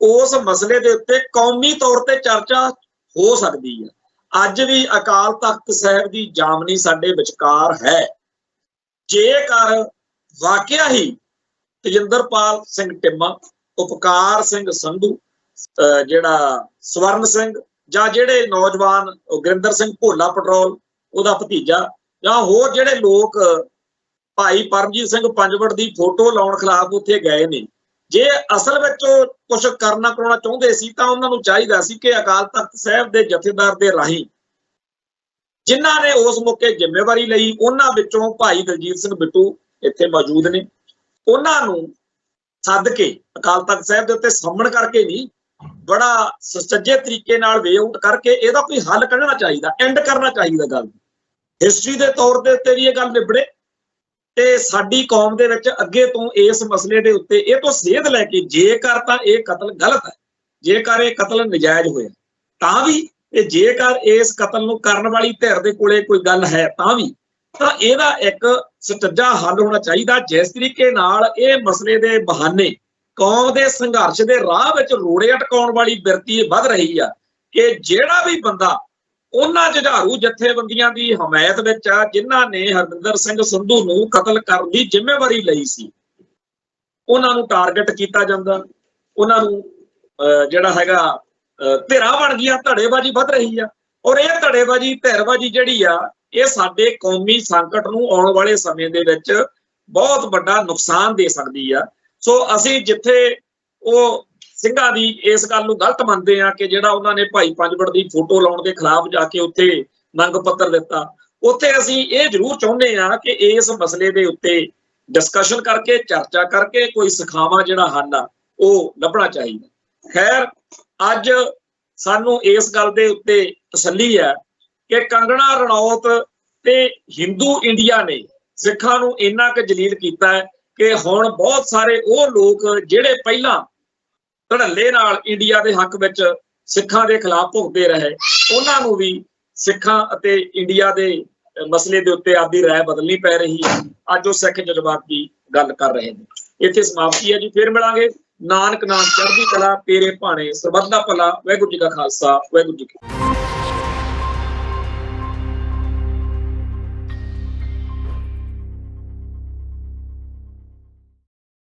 ਉਸ ਮਸਲੇ ਦੇ ਉੱਤੇ ਕੌਮੀ ਤੌਰ ਤੇ ਚਰਚਾ ਹੋ ਸਕਦੀ ਹੈ। ਅੱਜ ਵੀ ਅਕਾਲ ਤਖਤ ਸਾਹਿਬ ਦੀ ਜਾਮਨੀ ਸਾਡੇ ਵਿਚਕਾਰ ਹੈ। ਜੇਕਰ ਵਾਕਿਆ ਹੀ ਤੇਜਿੰਦਰਪਾਲ ਸਿੰਘ ਟਿੰਮਾ, ਉਪਕਾਰ ਸਿੰਘ ਸੰਧੂ, ਜਿਹੜਾ ਸਵਰਨ ਸਿੰਘ, ਜਾਂ ਜਿਹੜੇ ਨੌਜਵਾਨ ਗੁਰਿੰਦਰ ਸਿੰਘ ਭੋਲਾ ਪੈਟਰੋਲ ਉਹਦਾ ਭਤੀਜਾ, ਜਾਂ ਹੋਰ ਜਿਹੜੇ ਲੋਕ ਭਾਈ ਪਰਮਜੀਤ ਸਿੰਘ ਪੰਜਵੜ ਦੀ ਫੋਟੋ ਲਾਉਣ ਖਿਲਾਫ ਉੱਥੇ ਗਏ ਨੇ, ਜੇ ਅਸਲ ਵਿੱਚ ਉਹ ਕੁਝ ਕਰਨਾ ਕਰਾਉਣਾ ਚਾਹੁੰਦੇ ਸੀ ਤਾਂ ਉਹਨਾਂ ਨੂੰ ਚਾਹੀਦਾ ਸੀ ਕਿ ਅਕਾਲ ਤਖਤ ਸਾਹਿਬ ਦੇ ਜਥੇਦਾਰ ਦੇ ਰਾਹੀਂ ਜਿਨ੍ਹਾਂ ਨੇ ਉਸ ਮੌਕੇ ਜ਼ਿੰਮੇਵਾਰੀ ਲਈ, ਉਹਨਾਂ ਵਿੱਚੋਂ ਭਾਈ ਦਲਜੀਤ ਸਿੰਘ ਬਿੱਟੂ ਇੱਥੇ ਮੌਜੂਦ ਨੇ, ਉਹਨਾਂ ਨੂੰ ਸੱਦ ਕੇ ਅਕਾਲ ਤਖਤ ਸਾਹਿਬ ਦੇ ਉੱਤੇ ਸਾਹਮਣ ਕਰਕੇ ਨਹੀਂ, ਬੜਾ ਸੁਚੱਜੇ ਤਰੀਕੇ ਨਾਲ ਵੇ ਆਊਟ ਕਰਕੇ ਇਹਦਾ ਕੋਈ ਹੱਲ ਕੱਢਣਾ ਚਾਹੀਦਾ, ਐਂਡ ਕਰਨਾ ਚਾਹੀਦਾ ਗੱਲ। ਹਿਸਟਰੀ ਦੇ ਤੌਰ ਦੇ ਉੱਤੇ ਵੀ ਇਹ ਗੱਲ ਨਿਬੜੇ ਤੇ ਸਾਡੀ ਕੌਮ ਦੇ ਵਿੱਚ ਅੱਗੇ ਤੋਂ ਇਸ ਮਸਲੇ ਦੇ ਉੱਤੇ ਇਹ ਤੋਂ ਸੇਧ ਲੈ ਕੇ, ਜੇਕਰ ਤਾਂ ਇਹ ਕਤਲ ਗਲਤ ਹੈ, ਜੇਕਰ ਇਹ ਕਤਲ ਨਜਾਇਜ਼ ਹੋਇਆ ਤਾਂ ਵੀ, ਤੇ ਜੇਕਰ ਇਸ ਕਤਲ ਨੂੰ ਕਰਨ ਵਾਲੀ ਧਿਰ ਦੇ ਕੋਲੇ ਕੋਈ ਗੱਲ ਹੈ ਤਾਂ ਵੀ, ਤਾਂ ਇਹਦਾ ਇੱਕ ਸੁਚੱਜਾ ਹੱਲ ਹੋਣਾ ਚਾਹੀਦਾ। ਜਿਸ ਤਰੀਕੇ ਨਾਲ ਇਹ ਮਸਲੇ ਦੇ ਬਹਾਨੇ ਕੌਮ ਦੇ ਸੰਘਰਸ਼ ਦੇ ਰਾਹ ਵਿੱਚ ਰੋੜੇ ਅਟਕਾਉਣ ਵਾਲੀ ਬਿਰਤੀ ਵੱਧ ਰਹੀ ਆ ਕਿ ਜਿਹੜਾ ਵੀ ਬੰਦਾ ਉਹਨਾਂ ਜੁਝਾਰੂ ਜਥੇਬੰਦੀਆਂ ਦੀ ਹਮਾਇਤ ਵਿੱਚ ਆ ਜਿਨ੍ਹਾਂ ਨੇ ਹਰਮਿੰਦਰ ਸਿੰਘ ਸੰਧੂ ਨੂੰ ਕਤਲ ਕਰਨ ਦੀ ਜ਼ਿੰਮੇਵਾਰੀ ਲਈ ਸੀ, ਉਹਨਾਂ ਨੂੰ ਟਾਰਗੇਟ ਕੀਤਾ ਜਾਂਦਾ, ਉਹਨਾਂ ਨੂੰ ਜਿਹੜਾ ਹੈਗਾ ਧਿਰਾਂ ਬਣ ਗਈਆਂ, ਧੜੇਬਾਜ਼ੀ ਵੱਧ ਰਹੀ ਆ। ਔਰ ਇਹ ਧੜੇਬਾਜ਼ੀ, ਧਿਰਬਾਜ਼ੀ ਜਿਹੜੀ ਆ, ਇਹ ਸਾਡੇ ਕੌਮੀ ਸੰਕਟ ਨੂੰ ਆਉਣ ਵਾਲੇ ਸਮੇਂ ਦੇ ਵਿੱਚ ਬਹੁਤ ਵੱਡਾ ਨੁਕਸਾਨ ਦੇ ਸਕਦੀ ਆ। ਸੋ ਅਸੀਂ ਜਿੱਥੇ ਉਹ ਸਿੰਘਾਂ ਦੀ ਇਸ ਗੱਲ ਨੂੰ ਗਲਤ ਮੰਨਦੇ ਆ ਕਿ ਜਿਹੜਾ ਉਹਨਾਂ ਨੇ ਭਾਈ ਪੰਜਵੜ ਦੀ ਫੋਟੋ ਲਾਉਣ ਦੇ ਖਿਲਾਫ ਜਾ ਕੇ ਉੱਥੇ ਮੰਗ ਪੱਤਰ ਦਿੱਤਾ, ਉੱਥੇ ਅਸੀਂ ਇਹ ਜ਼ਰੂਰ ਚਾਹੁੰਦੇ ਆ ਕਿ ਇਸ ਮਸਲੇ ਦੇ ਉੱਤੇ ਡਿਸਕਸ਼ਨ ਕਰਕੇ, ਚਰਚਾ ਕਰਕੇ ਕੋਈ ਸਿਖਾਵਾਂ ਜਿਹੜਾ ਹੱਲ ਆ ਉਹ ਲੱਭਣਾ ਚਾਹੀਦਾ। ਖੈਰ, ਅੱਜ ਸਾਨੂੰ ਇਸ ਗੱਲ ਦੇ ਉੱਤੇ ਤਸੱਲੀ ਹੈ ਕਿ ਕੰਗਣਾ ਰਣੌਤ ਤੇ ਹਿੰਦੂ ਇੰਡੀਆ ਨੇ ਸਿੱਖਾਂ ਨੂੰ ਇੰਨਾ ਕੁ ਜਲੀਲ ਕੀਤਾ ਹੈ ਕਿ ਹੁਣ ਬਹੁਤ ਸਾਰੇ ਉਹ ਲੋਕ ਜਿਹੜੇ ਪਹਿਲਾਂ ਧੜੱਲੇ ਨਾਲ ਇੰਡੀਆ ਦੇ ਹੱਕ ਵਿੱਚ ਸਿੱਖਾਂ ਦੇ ਖਿਲਾਫ ਭੁਗਤਦੇ ਰਹੇ, ਉਹਨਾਂ ਨੂੰ ਵੀ ਸਿੱਖਾਂ ਅਤੇ ਇੰਡੀਆ ਦੇ ਮਸਲੇ ਦੇ ਉੱਤੇ ਆਪਦੀ ਰਾਏ ਬਦਲਣੀ ਪੈ ਰਹੀ ਹੈ। ਅੱਜ ਉਹ ਸਿੱਖ ਜਜ਼ਬਾਤ ਦੀ ਗੱਲ ਕਰ ਰਹੇ ਨੇ। ਇੱਥੇ ਸਮਾਪਤੀ ਹੈ ਜੀ, ਫਿਰ ਮਿਲਾਂਗੇ। ਨਾਨਕ ਨਾਮ ਚੜ੍ਹਦੀ ਕਲਾ, ਤੇਰੇ ਭਾਣੇ ਸਰਬੱਤ ਦਾ ਭਲਾ। ਵਾਹਿਗੁਰੂ ਜੀ ਕਾ ਖਾਲਸਾ, ਵਾਹਿਗੁਰੂ ਜੀ ਕੀ ਫਤਿਹ।